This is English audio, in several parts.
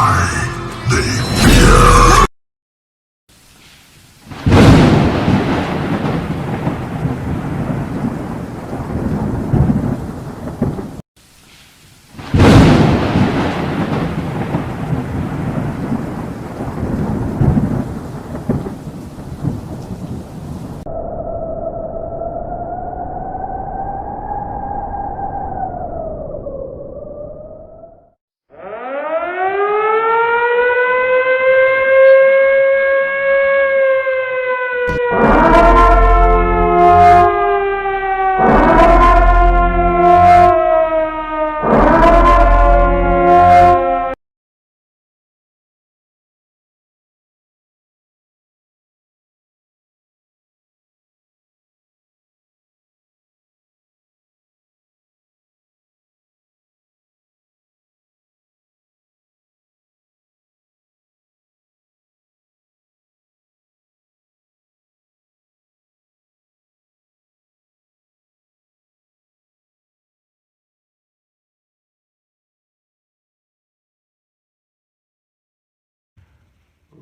I they fear.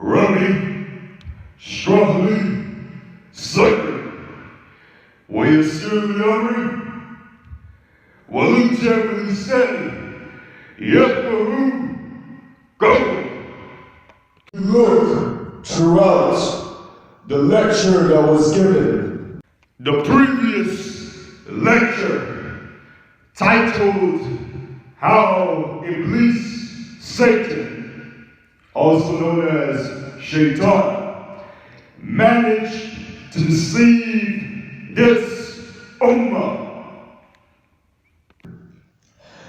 Running, struggling, suffering. We're still young. Well, Germany said, Yahya, go. Look throughout the lecture that was given. The previous lecture titled How Iblis, Satan, also known as Shaitan, managed to deceive this Ummah.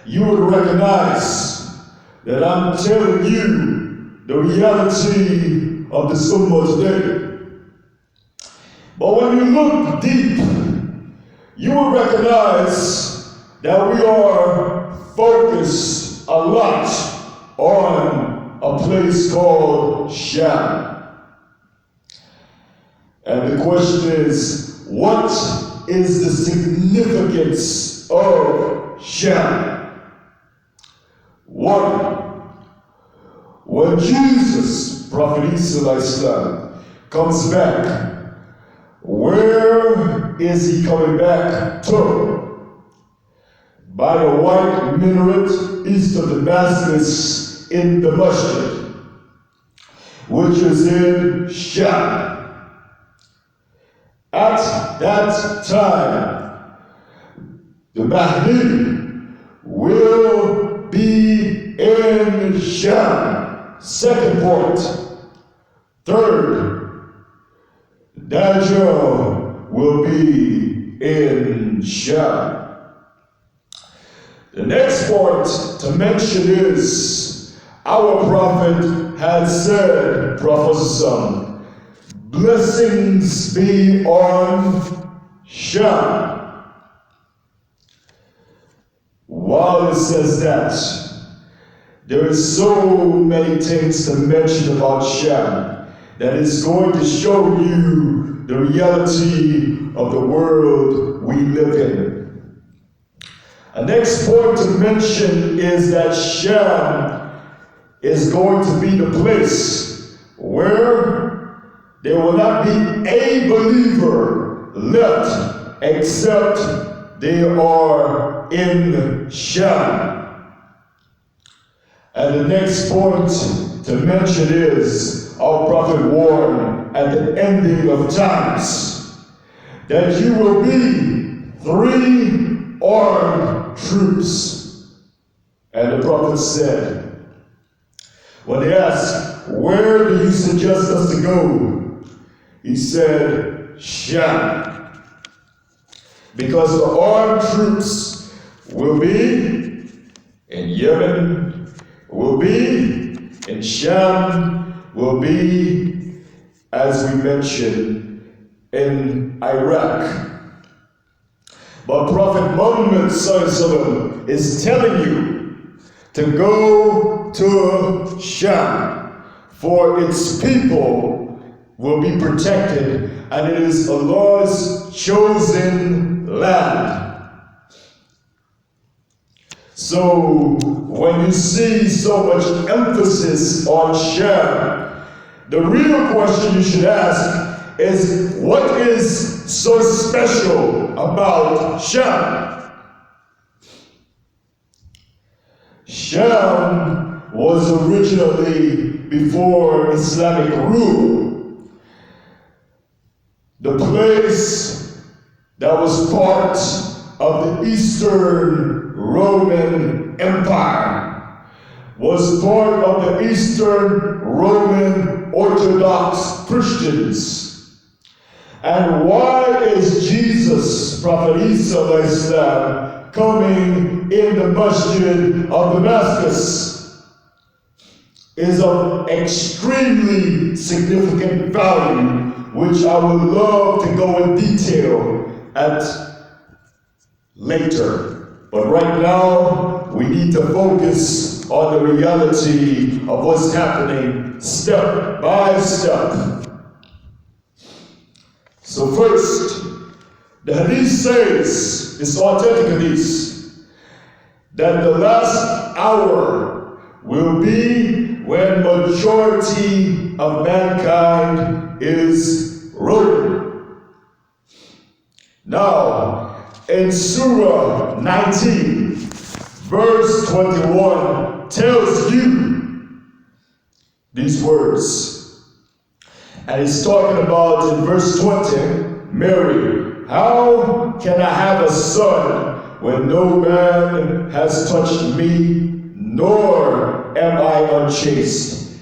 You would recognize that I'm telling you the reality of this Ummah today. But when you look deep, you will recognize that we are focused a lot on a place called Sham. And the question is, what is the significance of Sham? One, when Jesus, Prophet Alahisalam, comes back, where is he coming back to? By the white minaret east of Damascus in the masjid, which is in Sham. At that time, the Mahdi will be in Sham. Second point. Third, Dajjal will be in Sham. The next point to mention is our Prophet has said, Prophet, blessings be on Sham. While it says that, there is so many things to mention about Sham that is going to show you the reality of the world we live in. A next point to mention is that Sham is going to be the place where there will not be a believer left except they are in Sham. And the next point to mention is our Prophet warned at the ending of times that you will be 3 armed troops. And the Prophet said, when they asked, where do you suggest us to go? He said, Sham. Because the armed troops will be in Yemen, will be in Sham, will be, as we mentioned, in Iraq. But Prophet Muhammad is telling you to go to Sham, for its people will be protected, and it is Allah's chosen land. So when you see so much emphasis on Sham, the real question you should ask is, what is so special about Sham? Sham was originally, before Islamic rule, the place that was part of the Eastern Roman Empire, was part of the Eastern Roman Orthodox Christians. And why is Jesus, Prophet Isa, coming in the masjid of Damascus? Is of extremely significant value, which I would love to go in detail at later. But right now, we need to focus on the reality of what's happening step by step. So first, the hadith says, it's authentic hadith, that the last hour will be when majority of mankind is ruined. Now, in Surah 19, verse 21 tells you these words. And it's talking about, in verse 20, Mary, how can I have a son when no man has touched me, nor am I unchaste?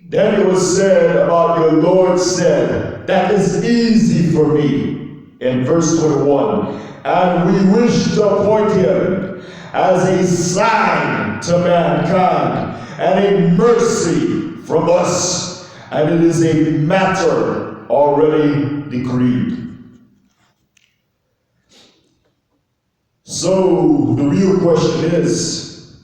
Then it was said about your Lord said, that is easy for me, in verse 21. And we wish to appoint him as a sign to mankind and a mercy from us, and it is a matter already decreed. So the real question is,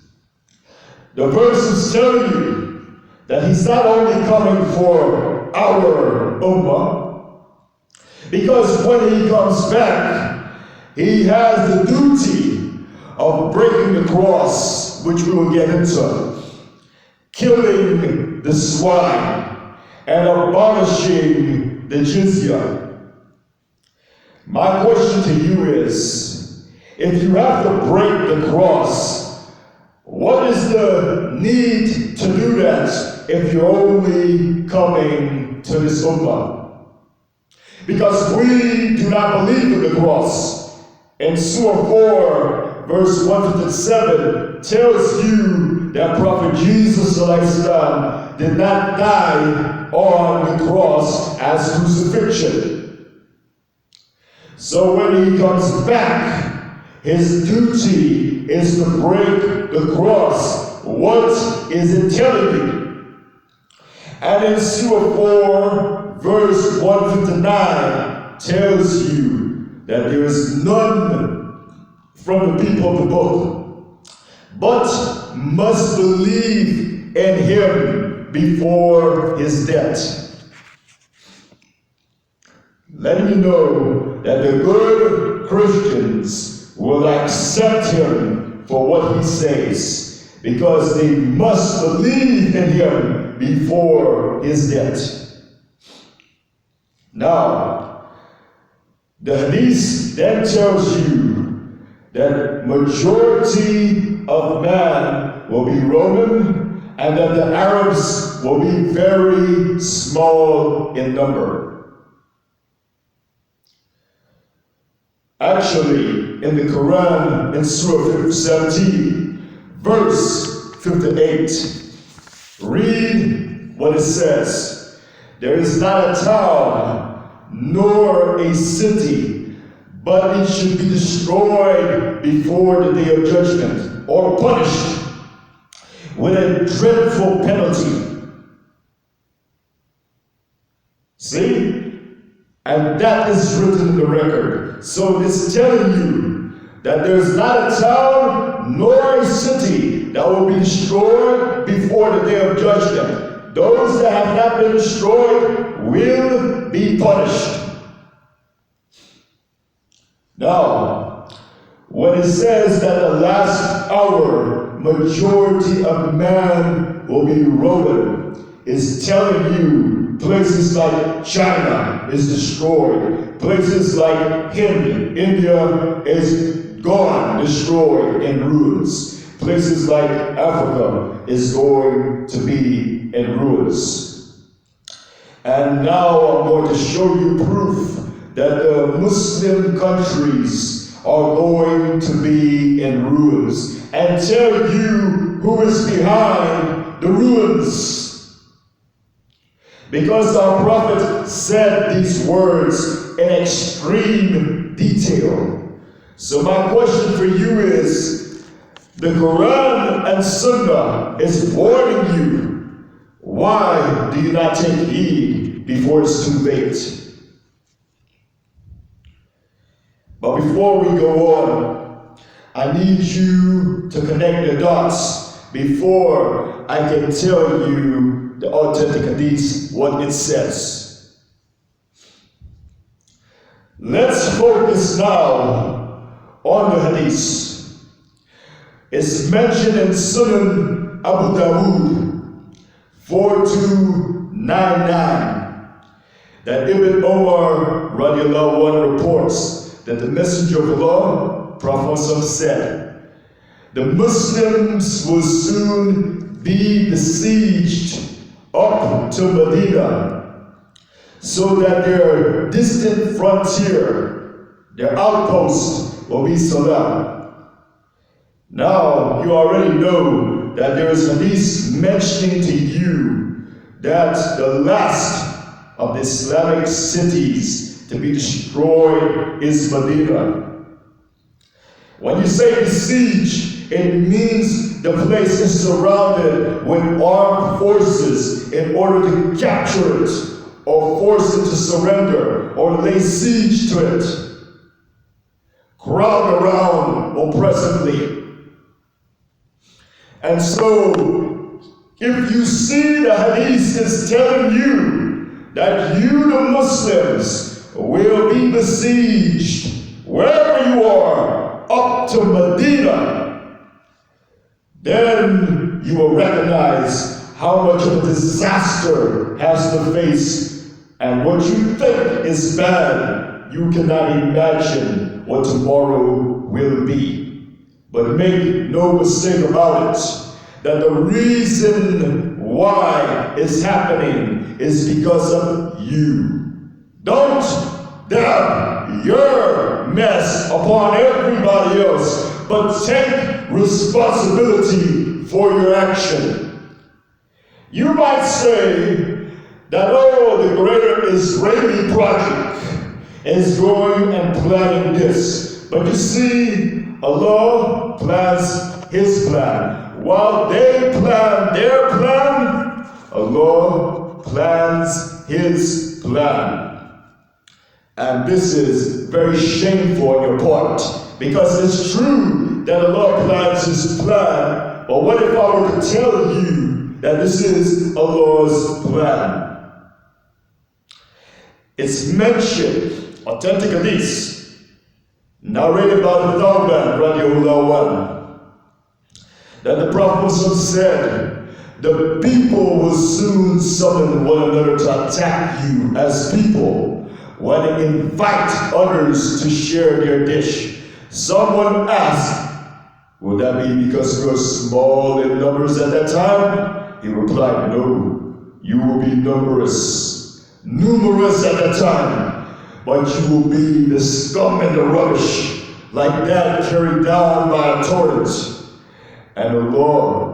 the verses tell you that he's not only coming for our Ummah, because when he comes back, he has the duty of breaking the cross, which we will get into, killing the swine, and abolishing the jizya. My question to you is, if you have to break the cross, what is the need to do that if you're only coming to this Ummah? Because we do not believe in the cross. In Surah 4, verse 157, tells you that Prophet Jesus ﷺ did not die on the cross as crucifixion. So when he comes back, his duty is to break the cross. What is it telling you? And in Surah 4, verse 159, tells you that there is none from the people of the book, but must believe in him before his death. Letting you know that the good Christians will accept him for what he says, because they must believe in him before his death. Now, the hadith then tells you that majority of man will be Roman, and that the Arabs will be very small in number. Actually, in the Quran, in Surah 17, verse 58, read what it says. There is not a town, nor a city, but it should be destroyed before the day of judgment, or punished with a dreadful penalty. See? And that is written in the record. So it's telling you that there's not a town nor a city that will be destroyed before the day of judgment. Those that have not been destroyed will be punished. Now, when it says that the last hour majority of man will be rolling is telling you places like China is destroyed. Places like India is gone, destroyed, in ruins. Places like Africa is going to be in ruins. And now I'm going to show you proof that the Muslim countries are going to be in ruins, and tell you who is behind the ruins. Because our prophet said these words in extreme detail. So my question for you is, the Quran and Sunnah is warning you. Why do you not take heed before it's too late? But before we go on, I need you to connect the dots before I can tell you the authentic hadith, what it says. Let's focus now on the hadith. It's mentioned in Sunan Abu Dawud 4299 that Ibn Omar radiallahu anhu reports that the Messenger of Allah, Prophet said, the Muslims will soon be besieged up to Medina, so that their distant frontier, their outpost, will be Salam. Now, you already know that there is hadith mentioning to you that the last of the Islamic cities to be destroyed is Medina. When you say besiege, it means the place is surrounded with armed forces in order to capture it, or force it to surrender, or lay siege to it. Crowd around oppressively. And so, if you see the hadith is telling you that you, the Muslims, will be besieged wherever you are up to Medina, then you will recognize how much of a disaster has to face, and what you think is bad, you cannot imagine what tomorrow will be. But make no mistake about it, that the reason why it's happening is because of you. Don't damn your mess upon everybody else, but take responsibility for your action. You might say that, oh, the greater Israeli project is going and planning this. But you see, Allah plans His plan. While they plan their plan, Allah plans His plan. And this is very shameful on your part, because it's true that Allah plans His plan, but what if I were to tell you that this is Allah's plan? It's mentioned, authentic hadith, narrated by the Thawban, radiallahu anhu, that the Prophet said, the people will soon summon one another to attack you as people, when they invite others to share their dish. Someone asked, would that be because you are small in numbers at that time? He replied, no, you will be numerous at that time, but you will be the scum and the rubbish, like that carried down by a torrent. And the Lord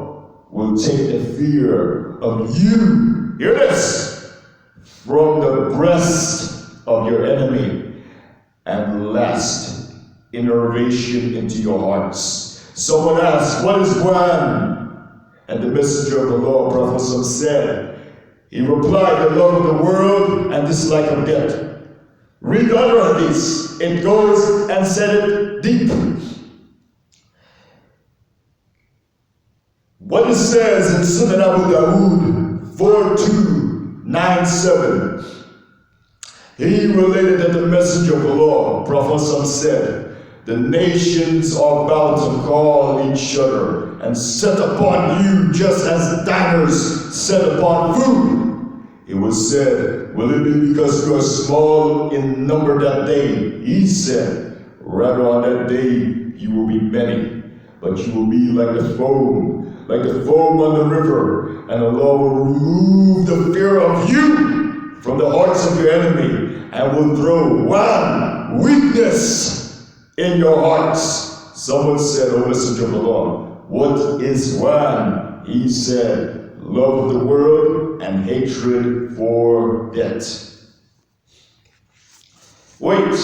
will take the fear of you, hear this, from the breast of your enemy, and last innervation into your hearts. Someone asked, what is Quran? And the Messenger of the Lord, Prophet said, he replied, the love of the world and dislike of death. Read the other hadith. It goes and said it deep. What it says in Sunan Abu Dawud 4297, he related that the Messenger of the Lord, Prophet said, the nations are about to call each other and set upon you just as diners set upon food. It was said, will it be because you are small in number that day? He said, rather on that day you will be many, but you will be like the foam on the river, and Allah will remove the fear of you from the hearts of your enemy, and will throw one weakness in your hearts. Someone said, O Messenger of Allah, what is one? He said, love of the world and hatred for debt. Wait,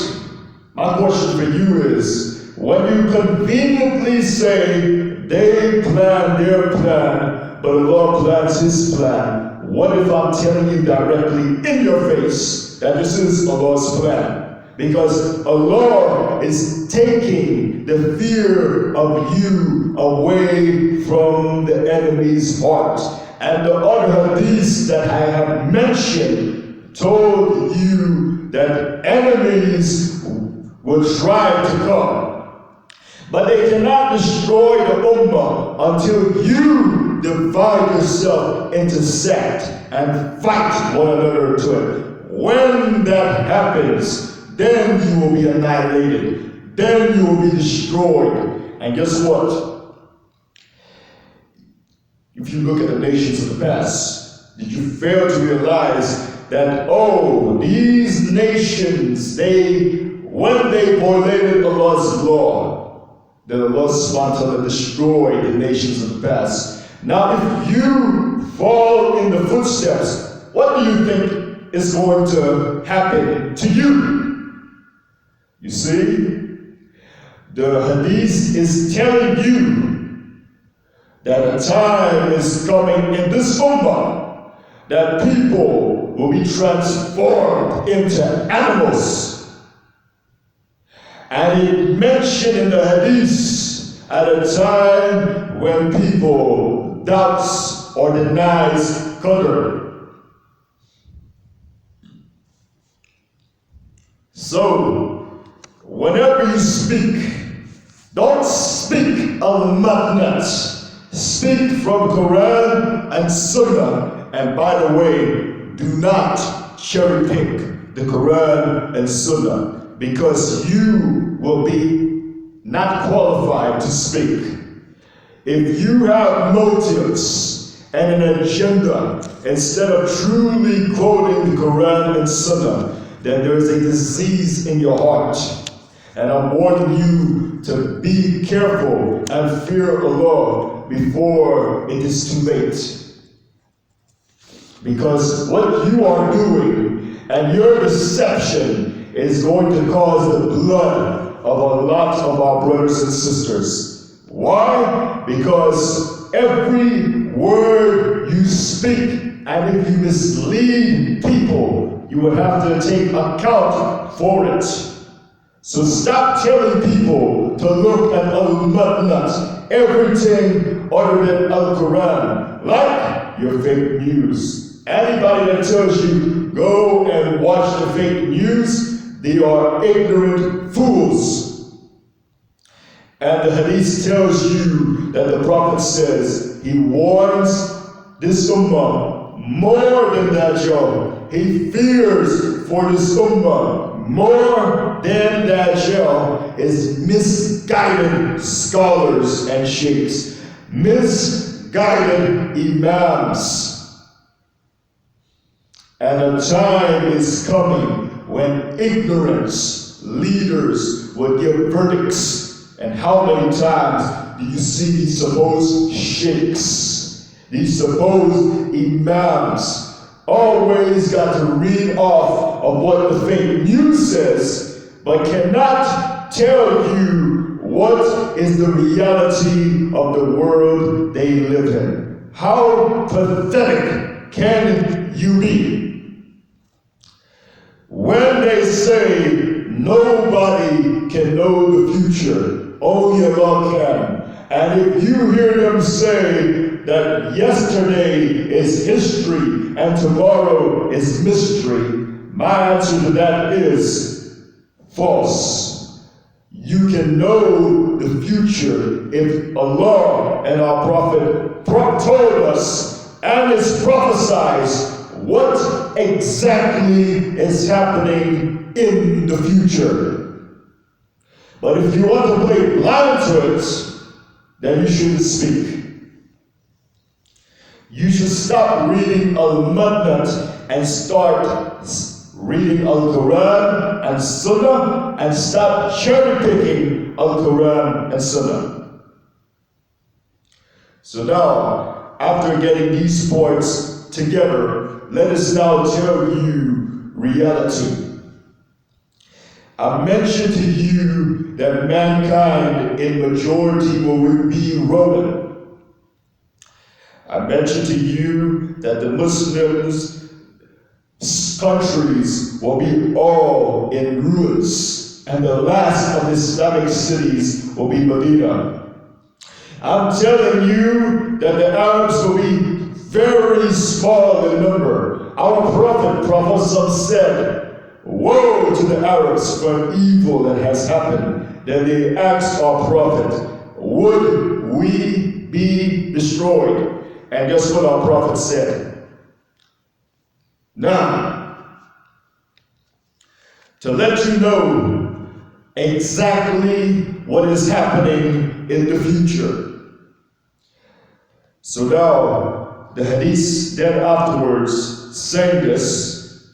my question for you is, when you conveniently say they plan their plan, but Allah plans His plan, what if I'm telling you directly in your face that this is Allah's plan? Because Allah is taking the fear of you away from the enemy's heart. And the other hadith that I have mentioned told you that enemies will try to come, but they cannot destroy the Ummah until you divide yourself into sect and fight one another to it. When that happens, then you will be annihilated. Then you will be destroyed. And guess what? If you look at the nations of the past, did you fail to realize that, oh, these nations, when they violated Allah's law, that Allah subhanahu wa ta'ala destroyed the nations of the past. Now, if you fall in the footsteps, what do you think is going to happen to you? You see, the hadith is telling you that a time is coming in this ummah that people will be transformed into animals. And it mentioned in the hadith at a time when people doubts or denies qadr. So, whenever you speak, don't speak of Mathnat. Speak from Quran and Sunnah. And by the way, do not cherry pick the Quran and Sunnah, because you will be not qualified to speak. If you have motives and an agenda, instead of truly quoting the Quran and Sunnah, then there is a disease in your heart. And I'm warning you to be careful and fear Allah before it is too late. Because what you are doing and your deception is going to cause the blood of a lot of our brothers and sisters. Why? Because every word you speak, and if you mislead people, you will have to take account for it. So stop telling people to look at Al-Mathnat, everything other than Al-Quran, like your fake news. Anybody that tells you, go and watch the fake news, they are ignorant fools. And the hadith tells you that the Prophet says, he warns this ummah more than that, yo. He fears for this ummah more than that, yo, is misguided scholars and sheikhs, misguided imams. And a time is coming when ignorance leaders will give verdicts. And how many times do you see these supposed sheikhs, these supposed imams, always got to read off of what the fake news says, but cannot tell you what is the reality of the world they live in? How pathetic can you be? When they say nobody can know the future, only Allah can. And if you hear them say that yesterday is history and tomorrow is mystery, my answer to that is false. you can know the future if Allah and our Prophet told us and is prophesied what exactly is happening in the future. But if you want to play blind to it, then you shouldn't speak. You should stop reading Al-Mathnat and start reading Al-Quran and Sunnah, and stop cherry-picking Al-Quran and Sunnah. So now, after getting these points together, let us now tell you reality. I mentioned to you that mankind in majority will be Roman. I mentioned to you that the Muslims countries will be all in ruins, and the last of the Islamic cities will be Medina. I'm telling you that the Arabs will be very small in number. Our Prophet said, woe to the Arabs for evil that has happened. Then they asked our Prophet, would we be destroyed? And guess what our Prophet said? Now, to let you know exactly what is happening in the future. So now, the hadith then afterwards saying this,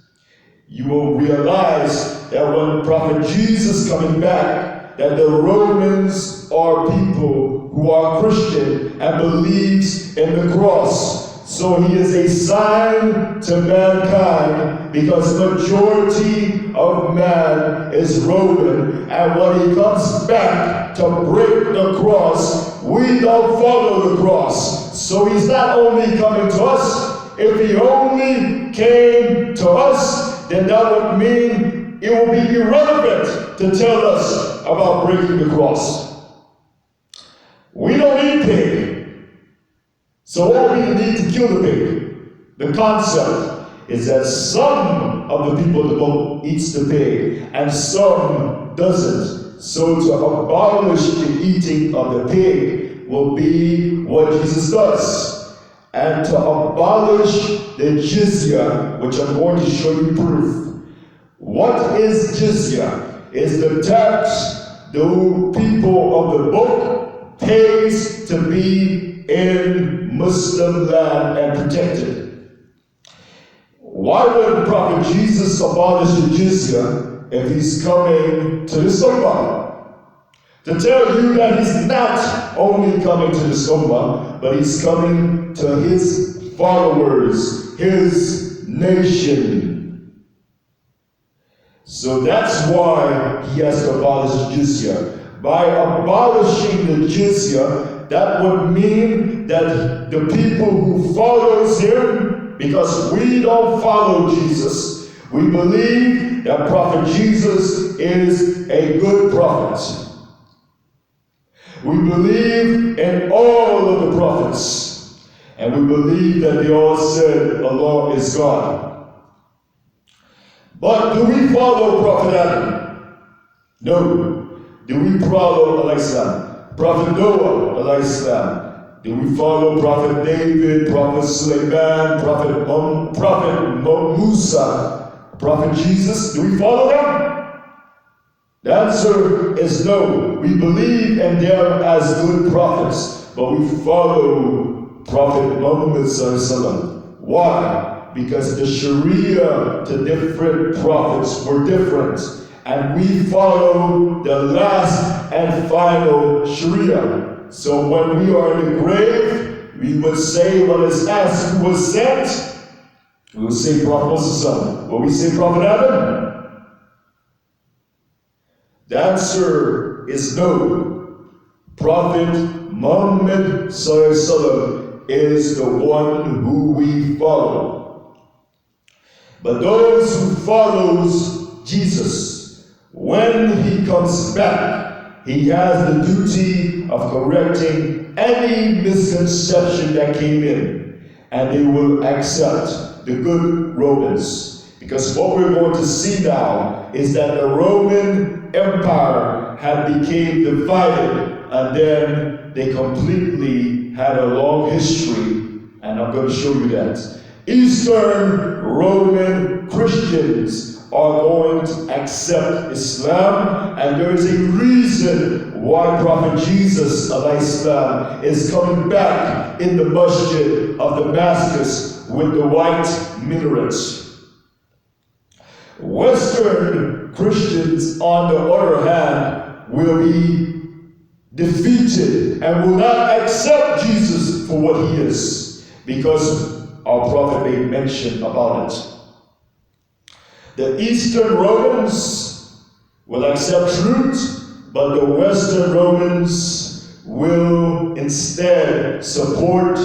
you will realize that when Prophet Jesus coming back, that the Romans are people who are Christian and believes in the cross. So he is a sign to mankind because majority of man is Roman, and when he comes back to break the cross, we don't follow the cross. So he's not only coming to us. If he only came to us, then that would mean it would be irrelevant to tell us about breaking the cross. We don't eat pig. So what do we need to kill the pig? The concept is that some of the people in the boat eats the pig and some doesn't. So to abolish the eating of the pig will be what Jesus does. And to abolish the jizya, which I'm going to show you proof. What is jizya? Is the tax the people of the book pays to be in Muslim land and protected. Why would Prophet Jesus abolish the jizya if he's coming to this ummah? To tell you that he's not only coming to this ummah, but he's coming to his followers, his nation. So that's why he has to abolish the jizya. By abolishing the jizya, that would mean that the people who follows him, because we don't follow Jesus, we believe that Prophet Jesus is a good prophet. We believe in all of the prophets, and we believe that they all said Allah is God. But do we follow Prophet Adam? No. Do we follow Alahisalam? Prophet Noah, Alahisalam? Do we follow Prophet David, Prophet Sulaiman, Prophet Musa, Prophet Jesus? Do we follow them? The answer is no. We believe in them as good prophets, but we follow Prophet Muhammad ﷺ. Why? Because the Sharia to different prophets were different. And we follow the last and final Sharia. So when we are in the grave, we would say, when it's asked who was sent, we would say Prophet Muhammad. Will we say Prophet Adam? The answer is no. Prophet Muhammad ﷺ is the one who we follow. But those who follows Jesus, when he comes back, he has the duty of correcting any misconception that came in, and they will accept the good Romans. Because what we're going to see now is that the Roman Empire had became divided, and then they completely had a long history, and I'm going to show you that. Eastern Roman Christians are going to accept Islam, and there is a reason why Prophet Jesus Alahisalam is coming back in the masjid of Damascus with the white minarets. Western Christians, on the other hand, will be defeated and will not accept Jesus for what he is, because our prophet made mention about it. The Eastern Romans will accept truth, but the Western Romans will instead support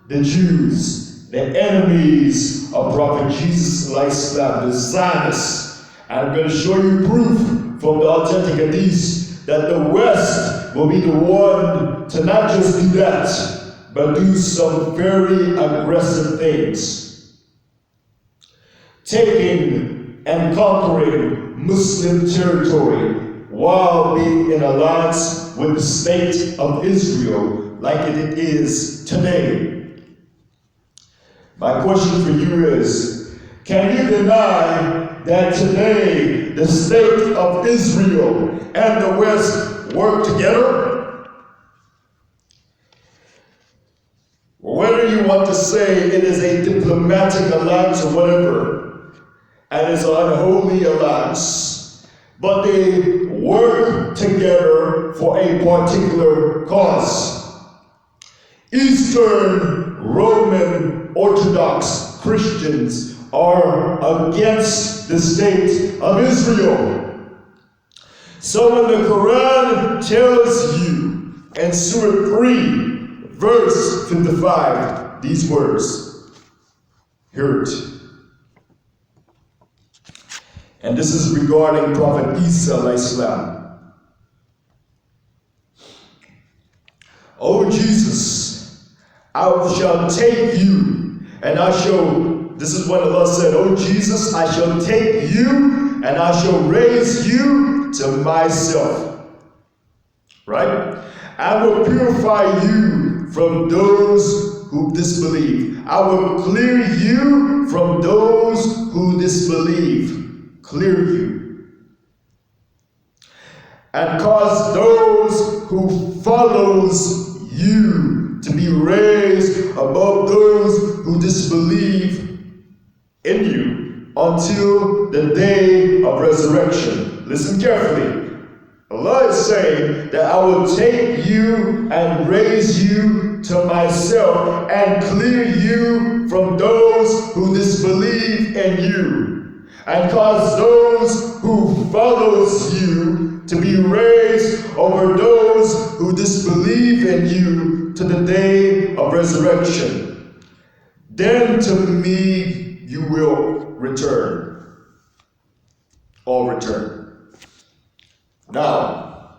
the Jews, the enemies of Prophet Jesus, the Zionists. And I'm going to show you proof from the authentic hadith that the West will be the one to not just do that, but do some very aggressive things. Taking and conquering Muslim territory while being in alliance with the state of Israel like it is today. My question for you is, can you deny that today the state of Israel and the West work together? Whether you want to say it is a diplomatic alliance or whatever, and it's an unholy alliance, but they work together for a particular cause. Eastern Roman Orthodox Christians are against the state of Israel. So when the Quran tells you in Surah 3, verse 55, these words, hear it. And this is regarding Prophet Isa Alahisalam. O Jesus, I shall take you, and I shall, this is what Allah said, O Jesus, I shall take you, and I shall raise you to myself. Right? I will purify you from those who disbelieve. I will clear you from those who disbelieve. Clear you. And cause those who follows you to be raised above those who disbelieve in you until the day of resurrection. Listen carefully. Allah is saying that I will take you and raise you to myself and clear you from those who disbelieve in you, and cause those who follows you to be raised over those who disbelieve in you to the day of resurrection. Then to me you will return. All return. Now,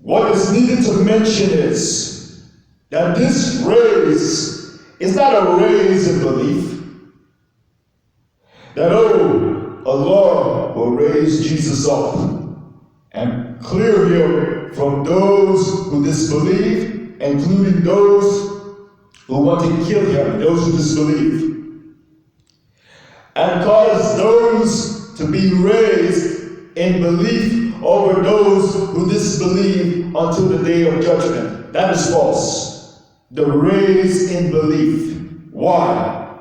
what is needed to mention is that this raise is not a raise in belief. That, Allah will raise Jesus up and clear him from those who disbelieve, including those who want to kill him, those who disbelieve, and cause those to be raised in belief over those who disbelieve until the day of judgment. That is false. The raise in belief. Why?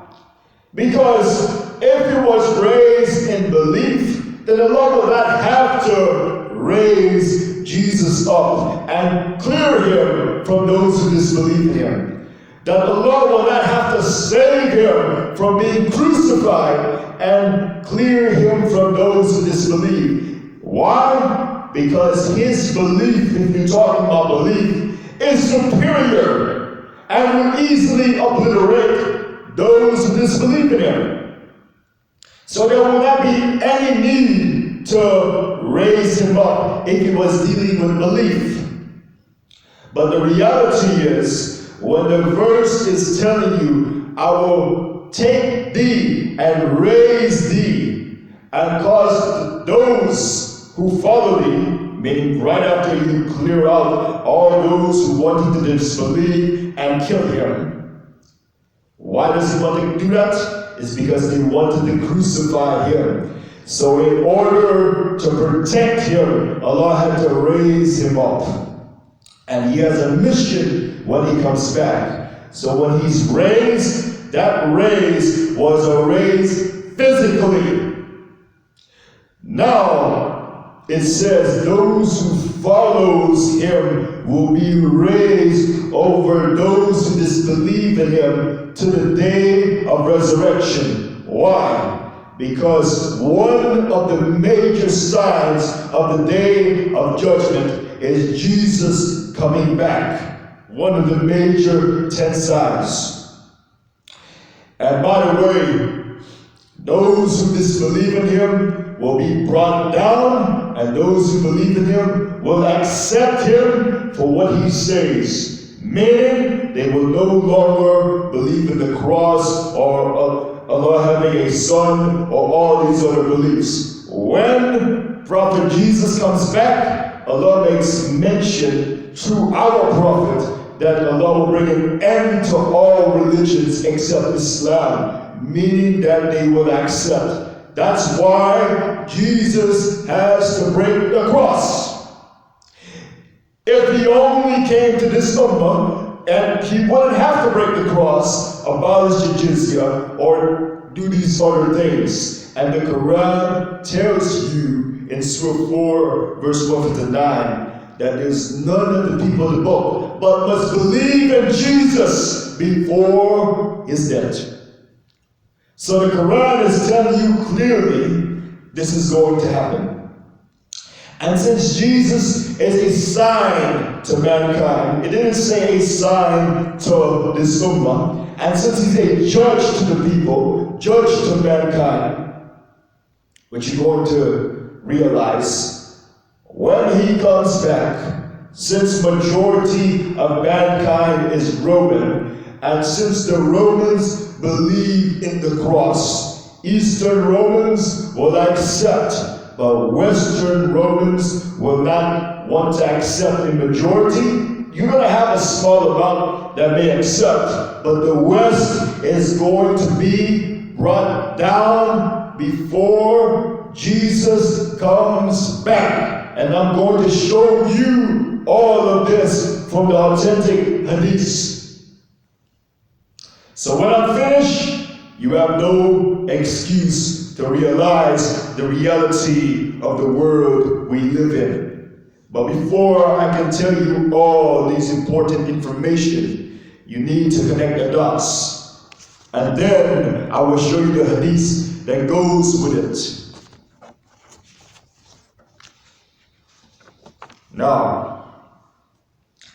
Because if it was raised in belief, then Allah will not have to raise Jesus up and clear him from those who disbelieve in him. That Allah will not have to save him from being crucified and clear him from those who disbelieve. Why? Because his belief, if you're talking about belief, is superior and will easily obliterate those who disbelieve in him. So there will not be any need to raise him up if he was dealing with belief. But the reality is, when the verse is telling you, I will take thee and raise thee and cause those who follow thee, meaning right after you clear out all those who wanted to disbelieve and kill him. Why does he want to do that? It's because they wanted to crucify him. So in order to protect him, Allah had to raise him up. And he has a mission when he comes back. So when he's raised, that raise was a raise physically. Now, it says those who follows him will be raised over those who disbelieve in him to the day of resurrection. Why? Because one of the major signs of the day of judgment is Jesus coming back. One of the major 10 signs. And by the way, those who disbelieve in him will be brought down, and those who believe in him will accept him for what he says. Meaning, they will no longer believe in the cross or Allah having a son or all these other beliefs. When Prophet Jesus comes back, Allah makes mention through our Prophet that Allah will bring an end to all religions except Islam, meaning that they will accept. That's why Jesus has to break the cross. If he only came to this ummah, and he wouldn't have to break the cross, abolish the jizya, or do these other things. And the Quran tells you in Surah 4, verse 1-9, that there's none of the people of the book but must believe in Jesus before his death. So the Quran is telling you clearly this is going to happen. And since Jesus is a sign to mankind, it didn't say a sign to this ummah, and since he's a judge to the people, judge to mankind, which you're going to realize, when he comes back, since majority of mankind is Roman, and since the Romans believe in the cross, Eastern Romans will accept, but Western Romans will not want to accept in majority. You're going to have a small amount that may accept, but the West is going to be brought down before Jesus comes back. And I'm going to show you all of this from the authentic hadiths. So when I'm finished, you have no excuse to realize the reality of the world we live in. But before I can tell you all these important information, you need to connect the dots. And then I will show you the hadith that goes with it. Now,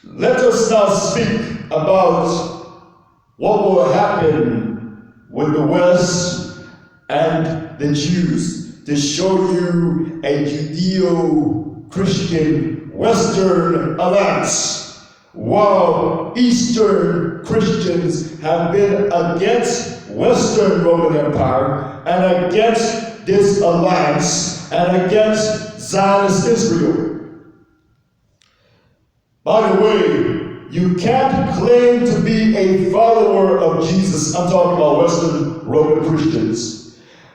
let us now speak about what will happen with the West and the Jews, to show you a Judeo-Christian Western alliance, while Eastern Christians have been against Western Roman Empire and against this alliance and against Zionist Israel. By the way, you can't claim to be a follower of Jesus. I'm talking about Western Roman Christians.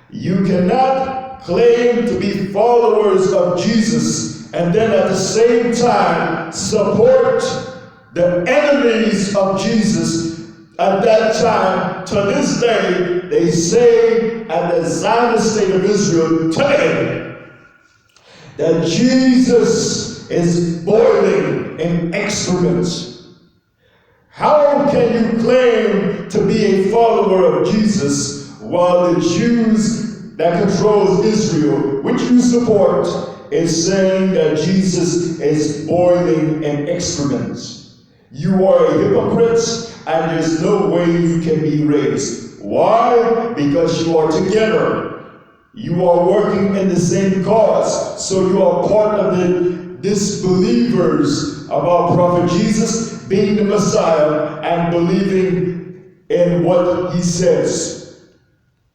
You cannot claim to be followers of Jesus and then at the same time support the enemies of Jesus. At that time, to this day, they say at the Zionist state of Israel today that Jesus is boiling in excrement. How can you claim to be a follower of Jesus while the Jews that controls Israel, which you support, is saying that Jesus is boiling in excrement? You are a hypocrite, and there's no way you can be raised. Why? Because you are together. You are working in the same cause. So you are part of the disbelievers about Prophet Jesus being the Messiah and believing in what he says.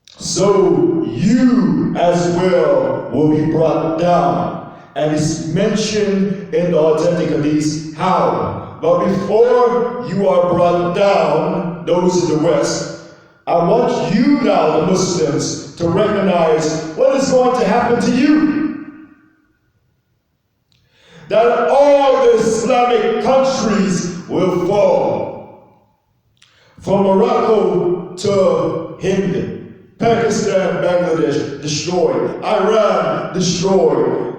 So you as well will be brought down. And it's mentioned in the authentic hadith how. But before you are brought down, those in the West, I want you now, the Muslims, to recognize what is going to happen to you. That all the Islamic countries will fall. From Morocco to Hind, Pakistan, Bangladesh, destroyed. Iran, destroyed.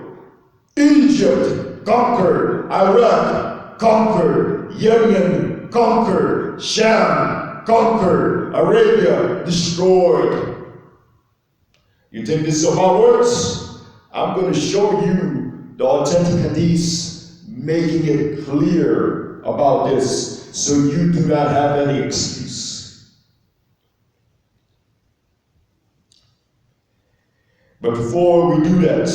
Egypt, conquered. Iraq, conquered. Yemen, conquered. Sham, conquered. Arabia, destroyed. You think this is how it works? I'm going to show you the authentic hadith, making it clear about this, so you do not have any excuse. But before we do that,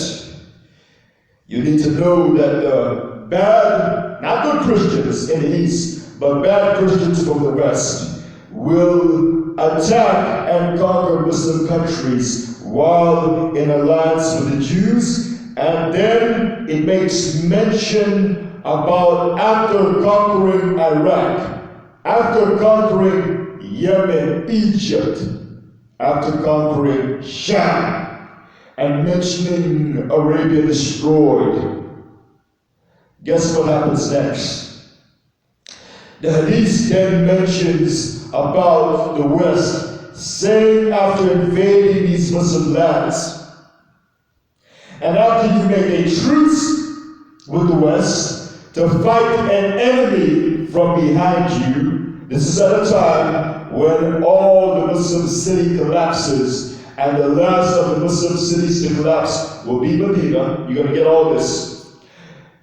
you need to know that the bad, not good Christians in the East, but bad Christians from the West will attack and conquer Muslim countries while in alliance with the Jews, and then it makes mention about after conquering Iraq, after conquering Yemen, Egypt, after conquering Sham, and mentioning Arabia destroyed. Guess what happens next? The hadith then mentions about the West saying after invading these Muslim lands, and after you make a truce with the West to fight an enemy from behind you, this is at a time when all the Muslim city collapses, and the last of the Muslim cities to collapse will be Medina. You're going to get all this.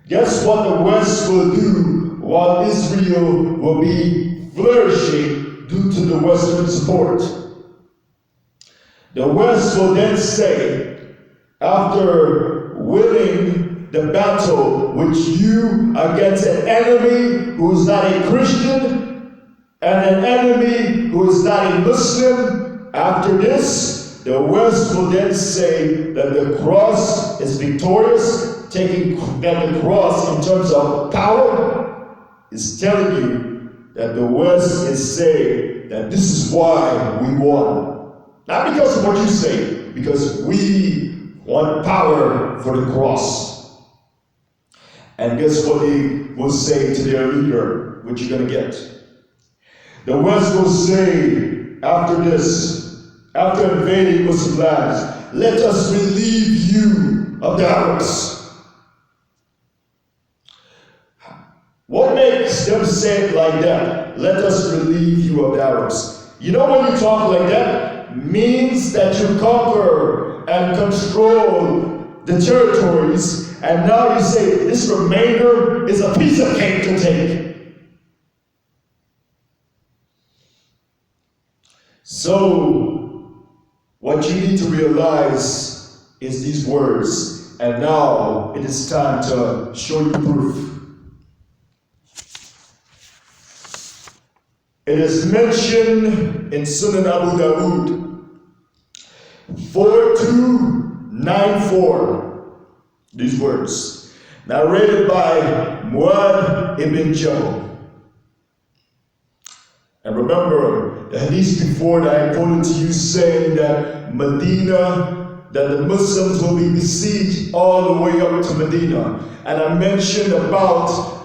Guess what the West will do while Israel will be flourishing due to the Western support? The West will then say, after winning the battle with you against an enemy who is not a Christian and an enemy who is not a Muslim, after this, the West will then say that the cross is victorious, taking that the cross in terms of power is telling you that the West is saying that this is why we won. Not because of what you say, because we want power for the cross. And guess what they will say to their leader, which you're going to get? The West will say after this, after invading Muslim lands, let us relieve you of the Arabs. What makes them say it like that? Let us relieve you of the Arabs. You know when you talk like that, means that you conquer and control the territories, and now you say this remainder is a piece of cake to take. So, what you need to realize is these words, and now it is time to show you proof. It is mentioned in Sunnah Abu Dawood 4294, these words, narrated by Muad ibn Jabal. And remember, the hadith before that I quoted to you saying that Medina, that the Muslims will be besieged all the way up to Medina. And I mentioned about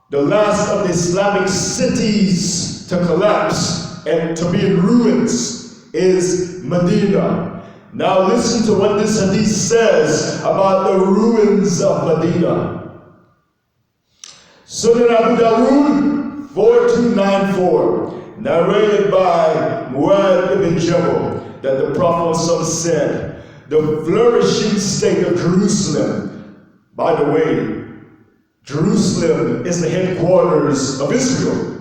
the last of the Islamic cities to collapse and to be in ruins is Medina. Now listen to what this hadith says about the ruins of Medina. Sunnah Abu Dawood 4294. Narrated by Muad ibn Jabal, that the Prophet said, the flourishing state of Jerusalem, by the way, Jerusalem is the headquarters of Israel,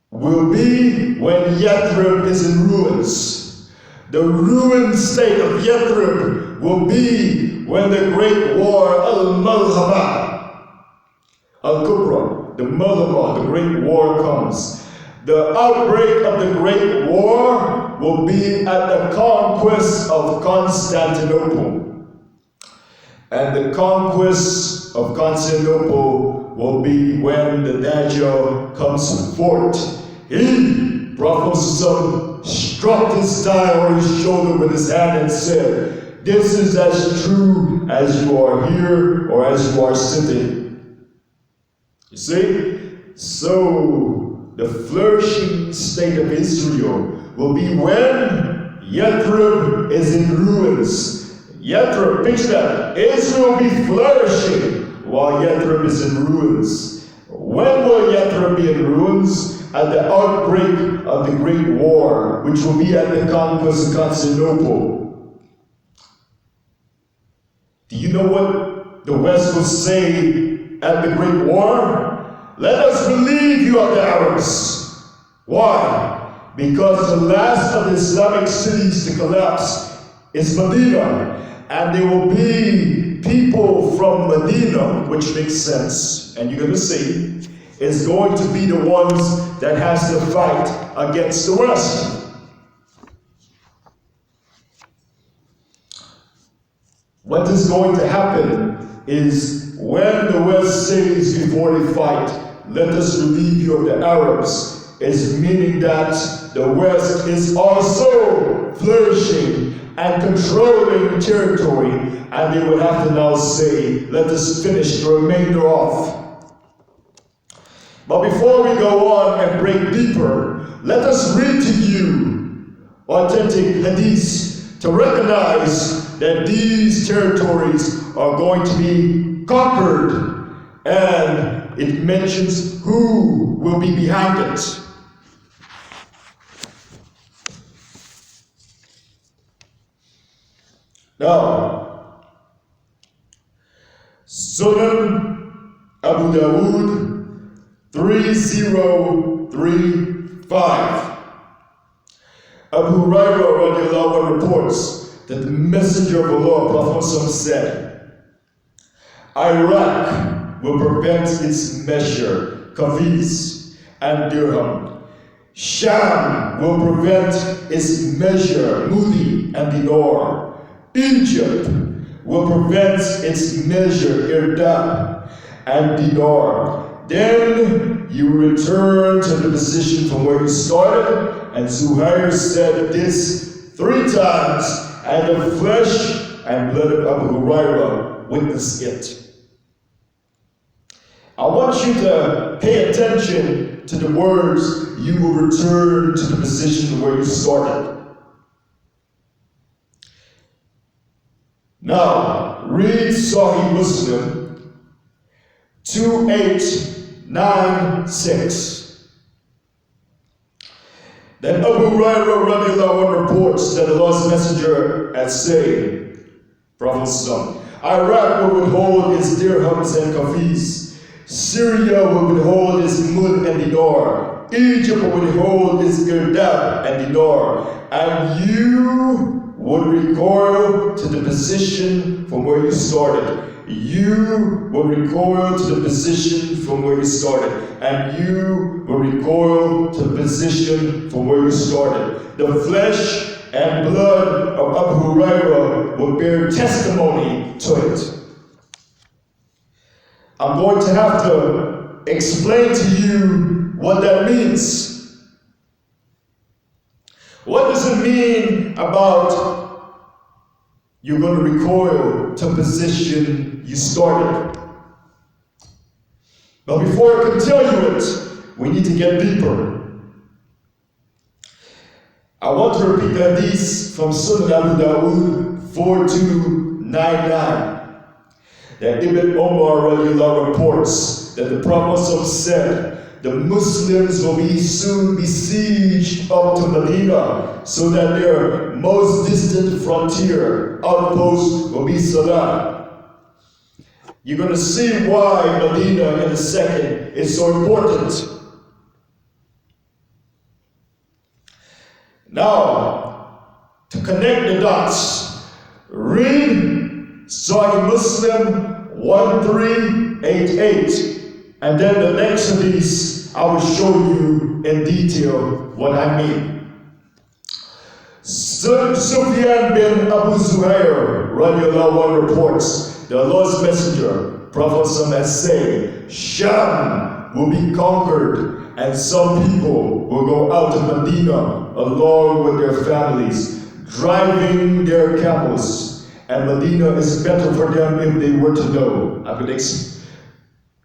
will be when Yathrib is in ruins. The ruined state of Yathrib will be when the great war Al-Malhaba, Al-Kubra, the Malhaba, the great war comes. The outbreak of the great war will be at the conquest of Constantinople. And the conquest of Constantinople will be when the Dajjal comes forth. He, Prophet struck his thigh on his shoulder with his hand and said, "This is as true as you are here or as you are sitting." You see? So, the flourishing state of Israel will be when Yathrib is in ruins. Yathrib, picture that. Israel will be flourishing while Yathrib is in ruins. When will Yathrib be in ruins? At the outbreak of the Great War, which will be at the conquest of Constantinople. Do you know what the West will say at the Great War? "Let us relieve you of the Arabs." Why? Because the last of the Islamic cities to collapse is Medina. And there will be people from Medina, which makes sense, and you're going to see, is going to be the ones that has to fight against the West. What is going to happen is when the West says before they fight, "Let us relieve you of the Arabs," is meaning that the West is also flourishing and controlling territory, and they would have to now say, "Let us finish the remainder off." But before we go on and break deeper, let us read to you authentic hadiths to recognize that these territories are going to be conquered, and it mentions who will be behind it. Now, Sunnah Abu Dawood 3035. Abu Hurairah radiallahu anhu reports that the Messenger of Allah, Prophet said, "Iraq will prevent its measure, kafiz and dirham. Sham will prevent its measure, mudi and dinar. Egypt will prevent its measure, irdab and dinar. Then you return to the position from where you started." And Zuhair said this 3 times, and the flesh and blood of Abu Hurairah witnessed it. I want you to pay attention to the words, "You will return to the position where you started." Now, read Sahih Muslim 2896. Then Abu Hurairah radiallahu anhu reports that Allah's Messenger had said, Prophet Iraq will withhold its dirhams and kafiz. Syria will withhold its mud and dinar. Egypt will withhold its irdab and dinar. And you would recoil to the position from where you started. You will recoil to the position from where you started. And you will recoil to the position from where you started. The flesh and blood of Abu Hurairah will bear testimony to it. I'm going to have to explain to you what that means. What does it mean about you're going to recoil to position you started? But before I can tell you it, we need to get deeper. I want to repeat the hadith from Sunnah Abu Dawood 4299. That Ibn Umar reports that the Prophet said, the Muslims will be soon besieged up to Medina, so that their most distant frontier outpost will be Salah. You're going to see why Medina in a second is so important. Now, to connect the dots, read Sahih Muslim 1388. And then the next hadith, I will show you in detail what I mean. Sufyan bin Abu Zuhair radiallahu anhu reports the Allah's Messenger, Prophet has said, Sham will be conquered and some people will go out of Medina along with their families, driving their camels. And Medina is better for them if they were to know. I could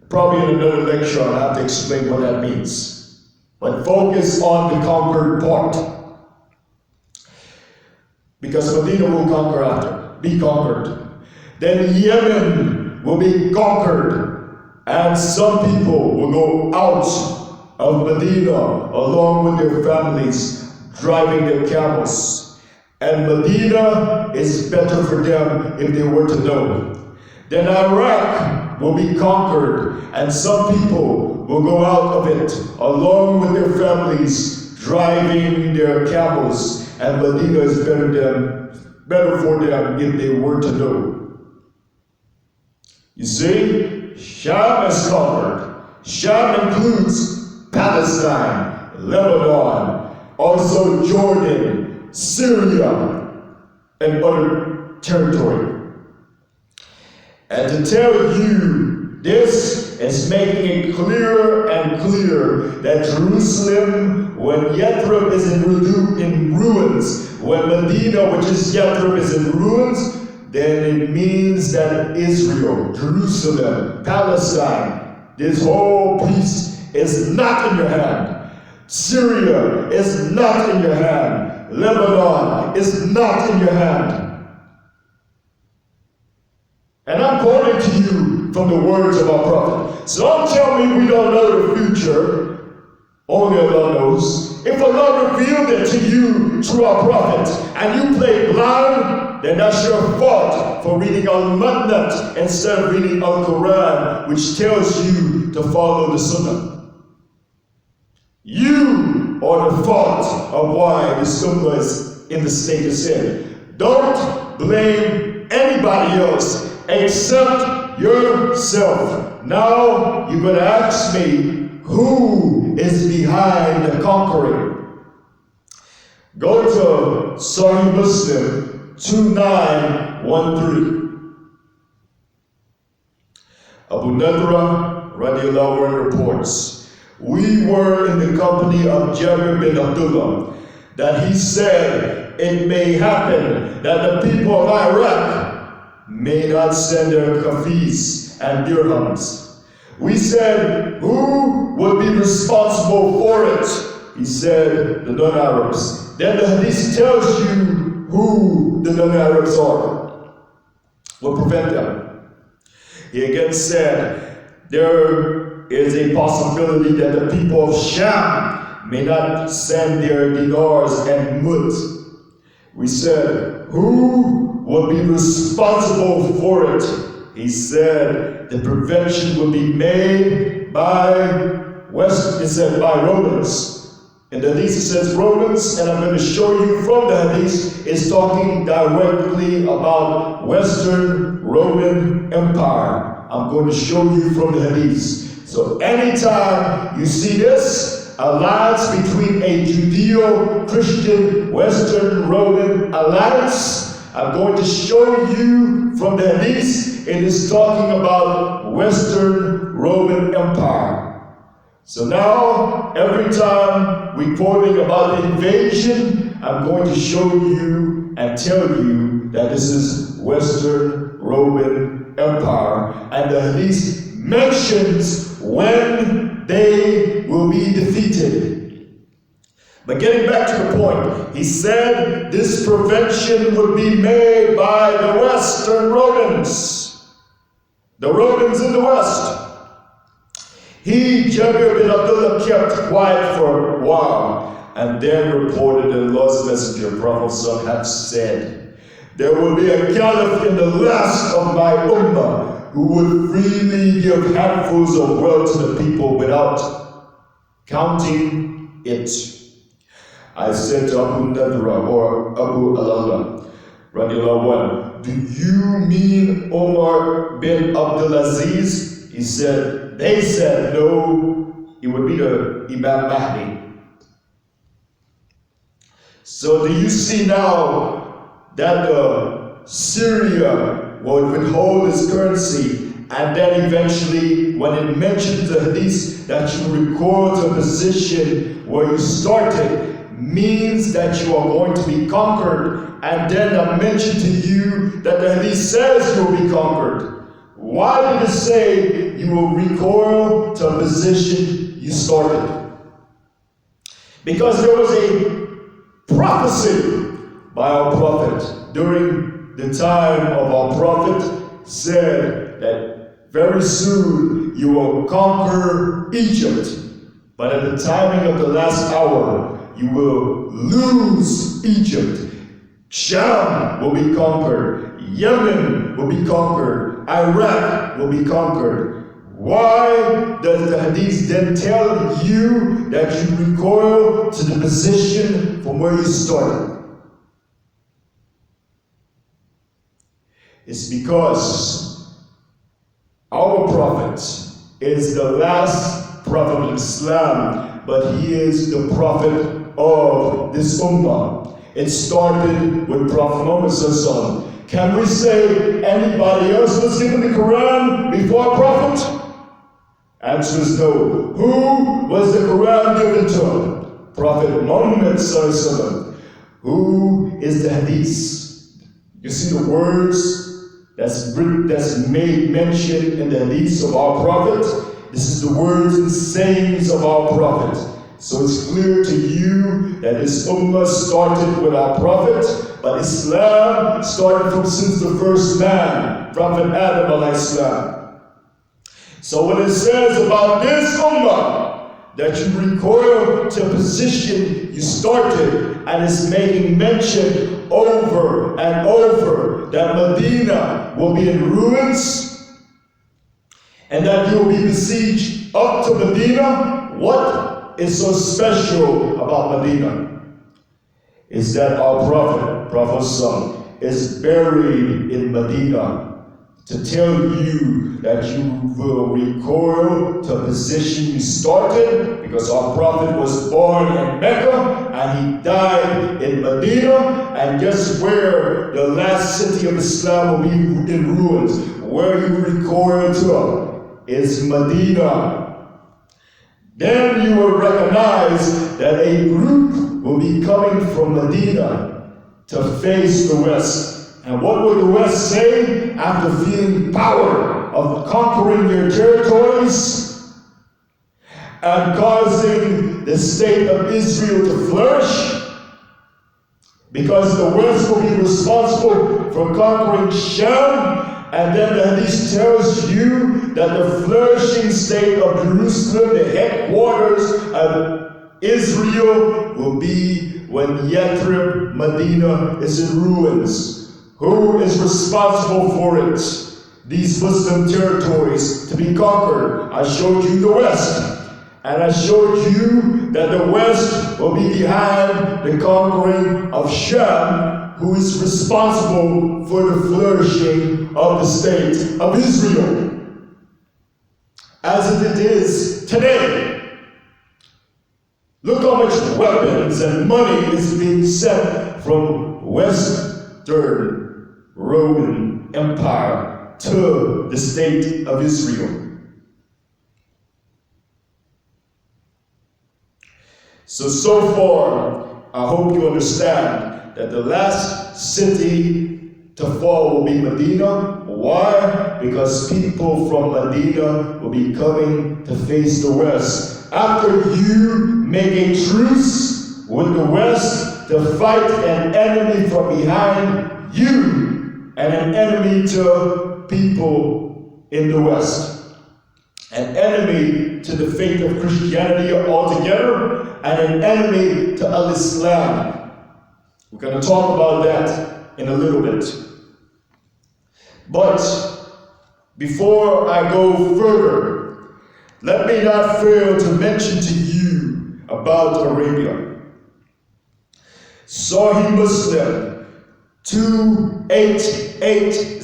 probably in another lecture I'll have to explain what that means. But focus on the conquered part. Because Medina will be conquered. Then Yemen will be conquered. And some people will go out of Medina along with their families, driving their camels. And Medina is better for them if they were to know. Then Iraq will be conquered, and some people will go out of it along with their families, driving their camels. And Medina is better for them if they were to know. You see, Sham is conquered. Sham includes Palestine, Lebanon, also Jordan, Syria, and other territory. And to tell you, this is making it clearer and clearer that Jerusalem, when Yathrib is in ruins, when Medina, which is Yathrib, is in ruins, then it means that Israel, Jerusalem, Palestine, this whole piece is not in your hand. Syria is not in your hand. Lebanon is not in your hand. And I'm quoting to you from the words of our prophet. So don't tell me we don't know the future. Only Allah knows. If Allah revealed it to you through our prophet and you play blind, then that's your fault for reading Al-Mathnat instead of reading Al-Quran, which tells you to follow the Sunnah. You are the fault of why the Sunnah is in the state it's in. Don't blame anybody else except yourself. Now you're going to ask me, who is behind the conquering? Go to Sahih Muslim 2913. Abu Nadra radiallahu anhu reports, we were in the company of Jabir bin Abdullah, that he said, it may happen that the people of Iraq may not send their kafis and dirhams. We said, who would be responsible for it? He said, the non-Arabs. Then the hadith tells you who the non-Arabs are. Will prevent them. He again said, there is a possibility that the people of Sham may not send their dinars and muds. We said, who will be responsible for it? He said, the prevention will be made by Romans. In the hadith it says Romans, and I'm going to show you from the hadith, it's talking directly about Western Roman Empire. I'm going to show you from the hadith. So anytime you see this, alliance between a Judeo-Christian Western Roman alliance, I'm going to show you from the hadith, it is talking about Western Roman Empire. So now, every time we're quoting about the invasion, I'm going to show you and tell you that this is Western Roman Empire. And the hadith mentions when they will be defeated. But getting back to the point, he said this prevention would be made by the Western Romans. The Romans in the West. He, Jabir bin Abdullah, kept quiet for a while and then reported that Allah's Messenger, Prophet had said, there will be a caliph in the last of my Ummah who would freely give handfuls of wealth to the people without counting it. I said to Abu Nadra or Abu Alala, radiallahu anhu, do you mean Omar bin Abdulaziz? He said, they said no, it would be the Imam Mahdi. So do you see now that Syria will withhold its currency, and then eventually when it mentions the hadith that you recoil to a position where you started, means that you are going to be conquered, and then I mentioned to you that the hadith says you will be conquered. Why did it say you will recoil to a position you started? Because there was a prophecy by our prophet during the time of our prophet, said that very soon you will conquer Egypt, but at the timing of the last hour you will lose Egypt. Sham will be conquered. Yemen will be conquered. Iraq will be conquered. Why does the hadith then tell you that you recoil to the position from where you started? It's because our prophet is the last prophet of Islam, but he is the prophet of this Ummah. It started with Prophet Muhammad. Can we say anybody else was given the Quran before our prophet? Answer is no. Who was the Quran given to? Prophet Muhammad. Who is the hadith? You see the words that's made mention in the hadith of our prophet? This is the words and sayings of our prophet. So it's clear to you that this Ummah started with our prophet, but Islam started from since the first man, Prophet Adam Alahisalam. So when it says about this Ummah, that you recoil to a position you started, and it's making mention over and over that Medina will be in ruins, and that you will be besieged up to Medina, what is so special about Medina is that our Prophet is buried in Medina to tell you that you will recoil to a position you started, because our Prophet was born in Mecca and he died in Medina, and guess where the last city of Islam will be in ruins? Where you recoil to is Medina. Then you will recognize that a group will be coming from Medina to face the West. And what will the West say after feeling power of conquering your territories and causing the state of Israel to flourish? Because the West will be responsible for conquering Sham. And then the hadith tells you that the flourishing state of Jerusalem, the headquarters of Israel, will be when Yathrib, Medina, is in ruins. Who is responsible for it? These Muslim territories to be conquered. I showed you the West. And I showed you that the West will be behind the conquering of Sham, who is responsible for the flourishing of the state of Israel. As it is today, look how much weapons and money is being sent from Western Roman Empire to the state of Israel. So far, I hope you understand that the last city to fall will be Medina. Why? Because people from Medina will be coming to face the West. After you make a truce with the West to fight an enemy from behind you, and an enemy to people in the West, an enemy to the faith of Christianity altogether, and an enemy to Al-Islam. We're going to talk about that in a little bit. But before I go further, let me not fail to mention to you about Arabia. Sahih Muslim 2880.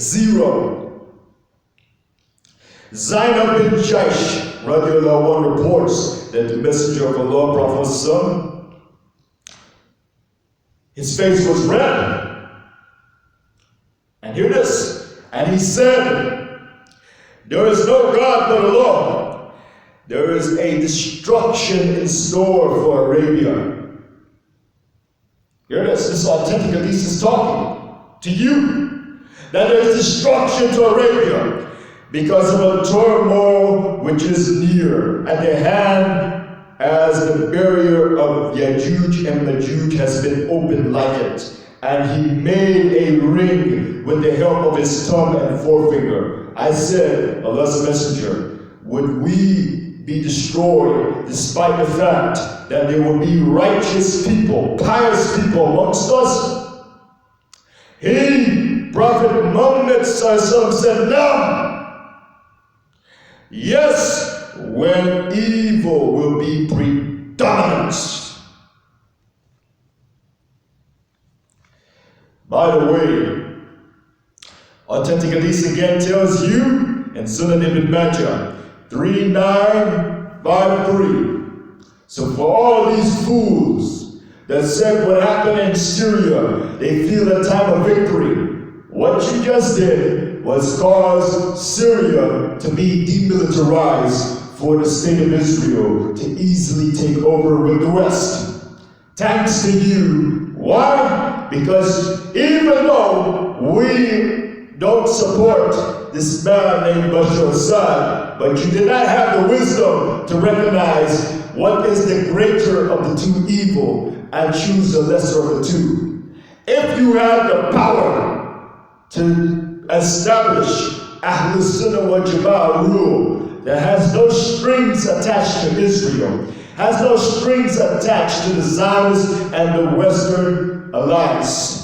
Zainab bin Jaish radiallahu anhu reports that the Messenger of Allah, Prophet His face was red. And hear this. And he said, there is no God but Allah. There is a destruction in store for Arabia. Hear this. This authentic hadith is talking to you. That there is destruction to Arabia because of a turmoil which is near at the hand, as the barrier of Yajuj and Majuj has been opened like it. And he made a ring with the help of his thumb and forefinger. I said, Allah's messenger, would we be destroyed despite the fact that there will be righteous people, pious people amongst us? He, Prophet Muhammad said, no. Yes, when evil will be predominant. By the way, authentic hadith again tells you in Sunnah ibn Majah 3953. So for all these fools that said what happened in Syria, they feel a time of victory. What you just did was cause Syria to be demilitarized for the state of Israel to easily take over with the West. Thanks to you. Why? Because even though we don't support this man named Bashar Assad, but you did not have the wisdom to recognize what is the greater of the two evil and choose the lesser of the two. If you had the power to establish Akhiruzzaman wal Jama'ah rule that has no strings attached to Israel, has no strings attached to the Zionists and the Western Alliance,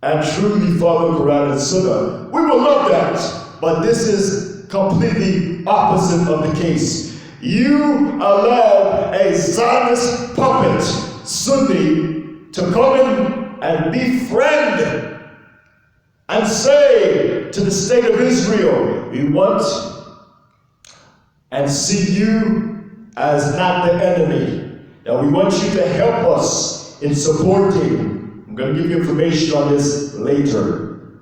and truly follow Quran and Sunnah, we will love that. But this is completely opposite of the case. You allow a Zionist puppet, Sunni, to come in and befriend and say to the state of Israel, we want and see you as not the enemy. Now we want you to help us in supporting, I'm going to give you information on this later,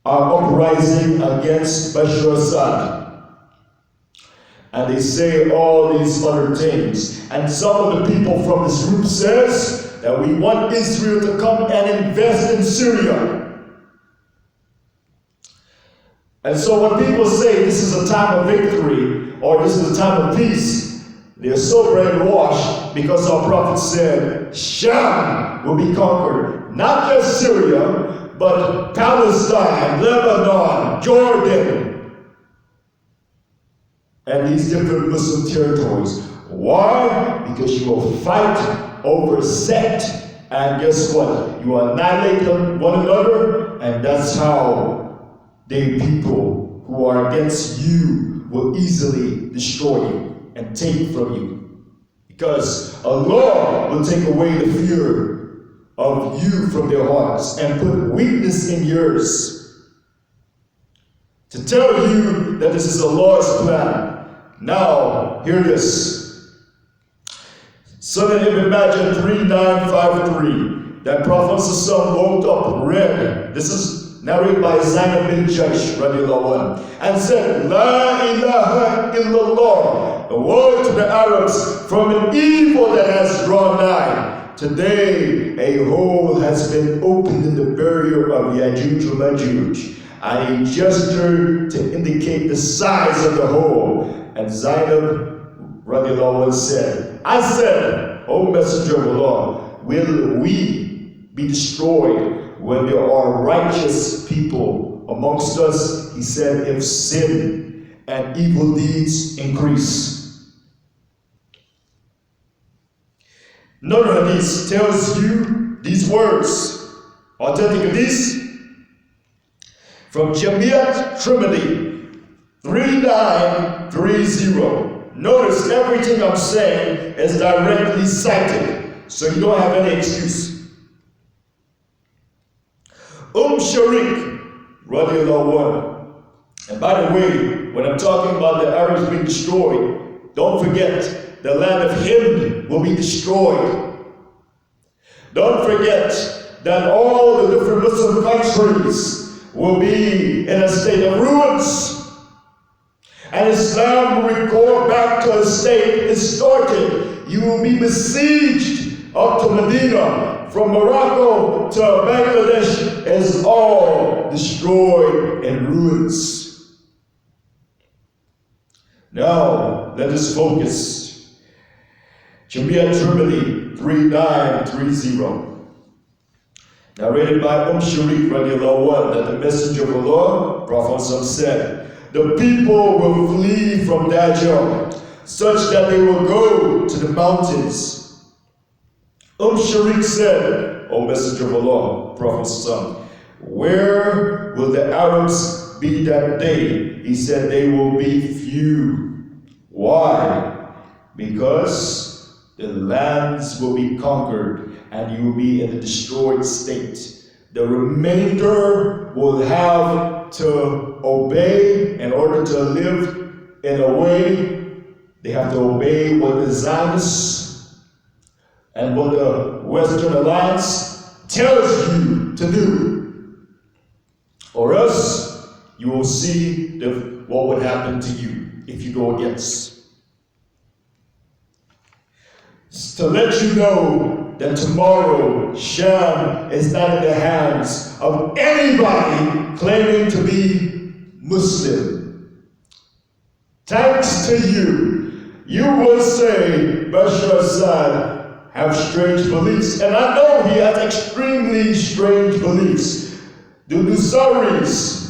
our uprising against Bashar Assad. And they say all these other things. And some of the people from this group says that we want Israel to come and invest in Syria. And so when people say this is a time of victory or this is a time of peace, they're so brainwashed because our prophet said Sham will be conquered. Not just Syria, but Palestine, Lebanon, Jordan, and these different Muslim territories. Why? Because you will fight over sect, and guess what? You annihilate one another, and that's how the people who are against you will easily destroy you and take from you. Because Allah will take away the fear of you from their hearts and put weakness in yours. To tell you that this is Allah's plan. Now, hear this. Sunnah ibn Majah 3953. That Prophet woke up, read. This is narrated by Zainab bin Jaysh radiallahu anhu, and said, La ilaha illallah. Woe to the Arabs from an evil that has drawn nigh. Today, a hole has been opened in the barrier of Yajuj and Majuj. And he gestured to indicate the size of the hole. And Zainab radiallahu anhu said, I said, O Messenger of Allah, will we be destroyed when there are righteous people amongst us? He said, if sin and evil deeds increase. Another hadith tells you these words. Authentic hadith from Jamiat Trinity 3930. Notice everything I'm saying is directly cited, so you don't have any excuse. Sharik radiallahu anhu. And by the way, when I'm talking about the Arabs being destroyed, don't forget the land of Hind will be destroyed. Don't forget that all the different Muslim countries will be in a state of ruins. And Islam will recoil back to a state distorted. You will be besieged up to Medina. From Morocco to Bangladesh is all destroyed in ruins. Now, let us focus. Jamia Trimidi 3930. Narrated by Sharik radiallahu anhu, that the Messenger of Allah, Prophet said, the people will flee from Dajjal, such that they will go to the mountains. Sharik said, O Messenger of Allah, Prophet, where will the Arabs be that day? He said, they will be few. Why? Because the lands will be conquered and you will be in a destroyed state. The remainder will have to obey in order to live in a way. They have to obey what the Zionists and what the Western Alliance tells you to do. Or else you will see what would happen to you if you go against. To let you know that tomorrow Sham is not in the hands of anybody claiming to be Muslim. Thanks to you, you will say Bashar Assad have strange beliefs, and I know he has extremely strange beliefs. The Nusayris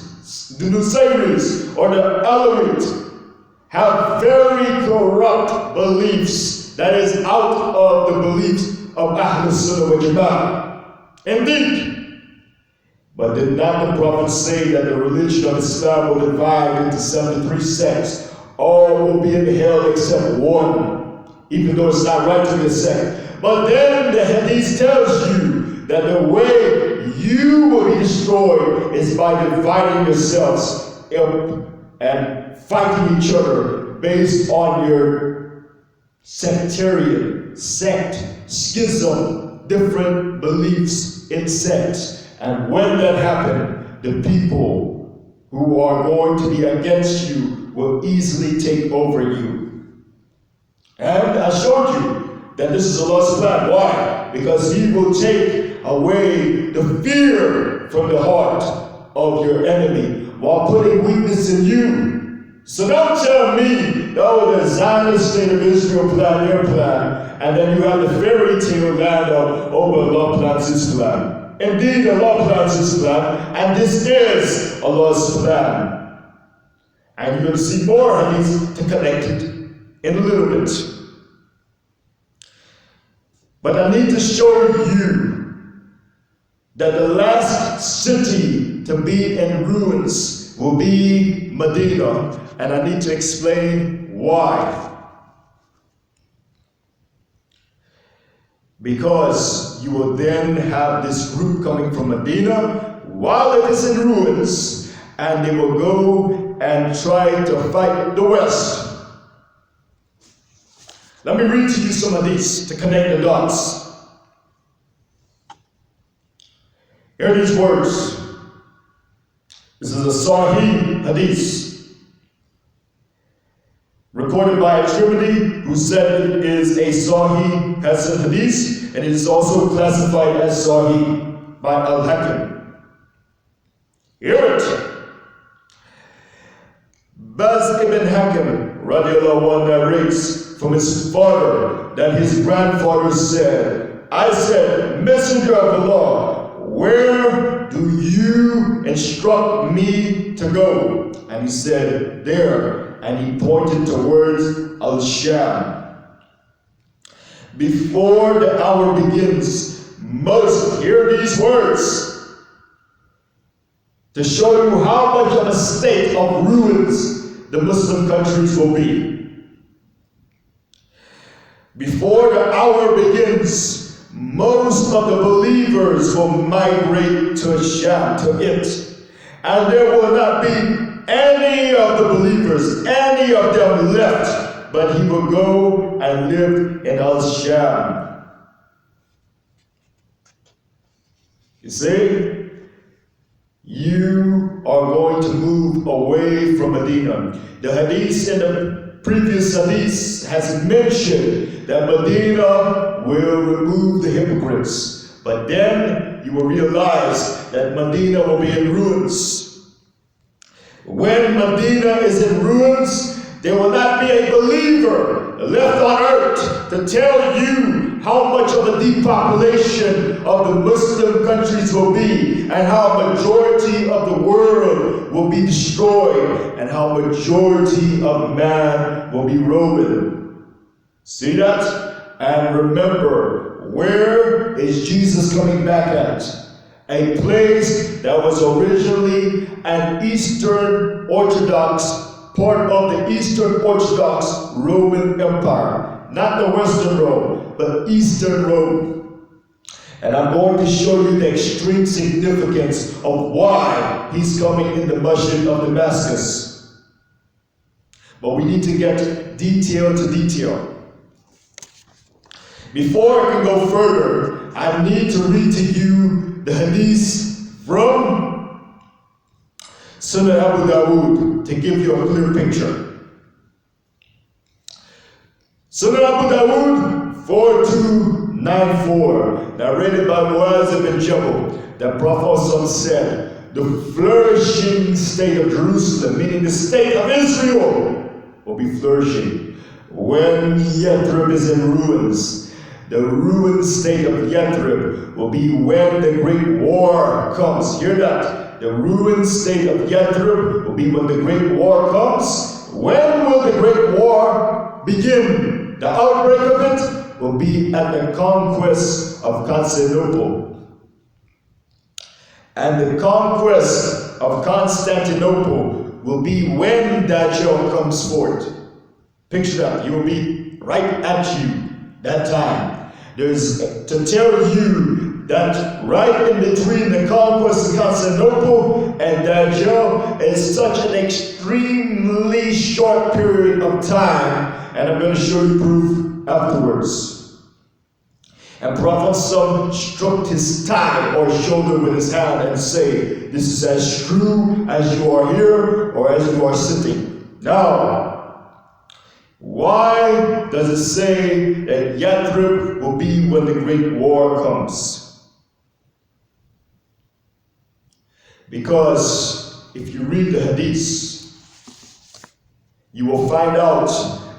or the Alawite have very corrupt beliefs that is out of the beliefs of Akhiruzzaman wa Jama'ah. Indeed. But did not the Prophet say that the religion of Islam will divide into 73 sects? All will be in hell except one, even though it's not right to be a sect. But then the Hadith tells you that the way you will be destroyed is by dividing yourselves up and fighting each other based on your sectarian, sect, schism, different beliefs in sects. And when that happens, the people who are going to be against you will easily take over you. And I showed you that this is Allah's plan. Why? Because He will take away the fear from the heart of your enemy while putting weakness in you. So don't tell me, oh, the Zionist state of Israel plan their plan, and then you have the fairy tale land of, oh, but Allah plans His plan. Indeed, Allah plans His plan, and this is Allah's plan. And you're going to see more hadiths to connect it in a little bit. But I need to show you that the last city to be in ruins will be Medina, and I need to explain why. Because you will then have this group coming from Medina while it is in ruins, and they will go and try to fight the West. Let me read to you some of these to connect the dots. Here are these words. This is a Sahih hadith, recorded by a Trimidi who said it is a Sahih Hasan hadith, and it is also classified as Sahih by Al-Hakim. Hear it. Besiegement Hakim radiallahu anhu narrates from his father that his grandfather said, I said, Messenger of Allah, where do you instruct me to go? And he said, there. And he pointed towards Al-Sham. Before the hour begins, Moses, hear these words to show you how much of a state of ruins the Muslim countries will be. Before the hour begins, most of the believers will migrate to Sham, to it. And there will not be any of the believers, any of them left, but he will go and live in Al-Sham. You see, you are going to move away from Medina. The hadith in the previous hadith has mentioned that Medina will remove the hypocrites. But then you will realize that Medina will be in ruins. When Medina is in ruins, there will not be a believer left on earth to tell you how much of a depopulation of the Muslim countries will be, and how a majority of the world will be destroyed, and how majority of man will be Roman. See that? And remember, where is Jesus coming back at? A place that was originally an Eastern Orthodox, part of the Eastern Orthodox Roman Empire. Not the Western Rome, but Eastern Rome. And I'm going to show you the extreme significance of why he's coming in the Masjid of Damascus. But we need to get detail to detail. Before I can go further, I need to read to you the hadith from Sunnah Abu Dawood to give you a clear picture. Sunnah Abu Dawood 4294, narrated by Muaz ibn Jabal, that Prophet said, the flourishing state of Jerusalem, meaning the state of Israel, will be flourishing when Yathrib is in ruins. The ruined state of Yathrib will be when the great war comes. Hear that? The ruined state of Yathrib will be when the great war comes. When will the great war begin? The outbreak of it will be at the conquest of Constantinople. And the conquest of Constantinople will be when Dajjal comes forth. Picture that. He will be right at you that time. There's to tell you that right in between the conquest of Constantinople and Dajjal is such an extremely short period of time, and I'm going to show you proof afterwards. And Prophet stroked his thigh or shoulder with his hand and say, this is as true as you are here or as you are sitting. Now, why does it say that Yathrib will be when the great war comes? Because if you read the hadiths, you will find out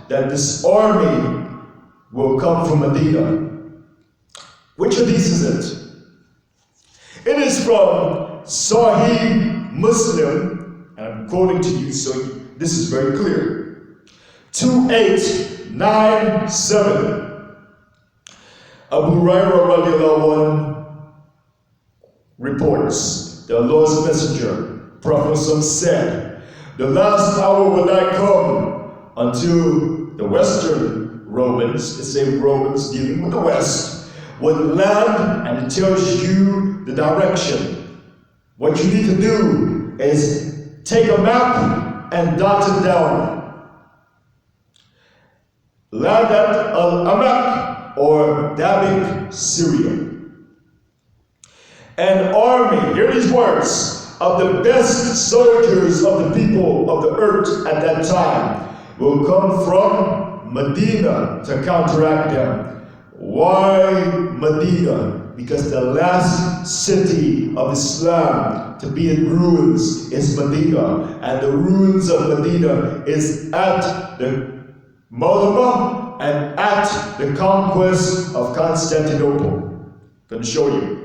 that this army will come from Medina. Which hadith is it? It is from Sahih Muslim, and I'm quoting to you, so this is very clear. 2897. Abu Hurairah radiallahu anhu reports that Allah's Messenger, Prophet said, the last hour will not come until the Western Romans, the same Romans dealing with the West, would land, and it tells you the direction. What you need to do is take a map and dot it down. Land at Al-Amaq or Dabiq, Syria. An army, hear these words, of the best soldiers of the people of the earth at that time will come from Medina to counteract them. Why Medina? Because the last city of Islam to be in ruins is Medina, and the ruins of Medina is at the Malama and at the conquest of Constantinople. I'm going to show you.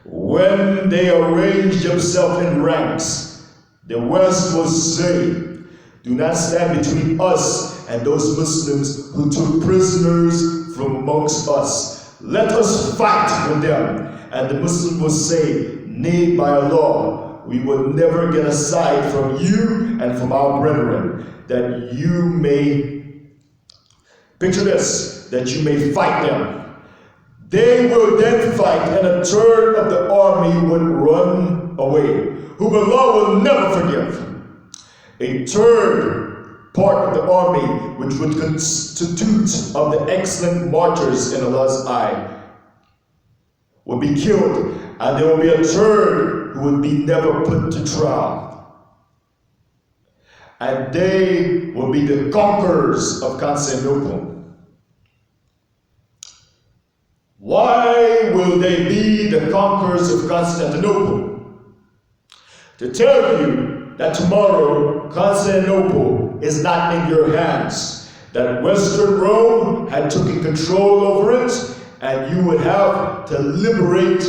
When they arrange themselves in ranks, the West will say, do not stand between us and those Muslims who took prisoners from amongst us. Let us fight with them. And the Muslim will say, nay, by Allah, we will never get aside from you and from our brethren, that you may, picture this, that you may fight them. They will then fight, and a third of the army would run away, whom Allah will never forgive. A third part of the army, which would constitute of the excellent martyrs in Allah's eye, would be killed, and there will be a third who would be never put to trial. And they will be the conquerors of Constantinople. Why will they be the conquerors of Constantinople? To tell you that tomorrow Constantinople is not in your hands, that Western Rome had taken control over it, and you would have to liberate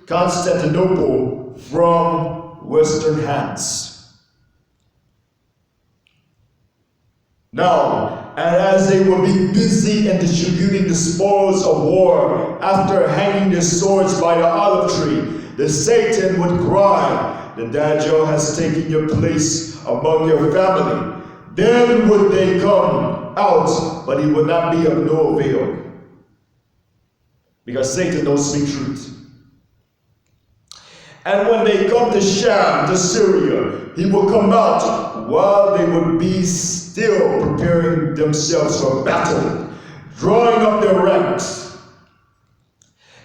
Constantinople from Western hands. Now, and as they will be busy in distributing the spoils of war after hanging their swords by the olive tree, the Satan would cry, "The Dajjal has taken your place among your family." Then would they come out, but he would not be of no avail. Because Satan don't speak truth. And when they come to Sham, to Syria, he will come out while they would be still preparing themselves for battle, drawing up their ranks.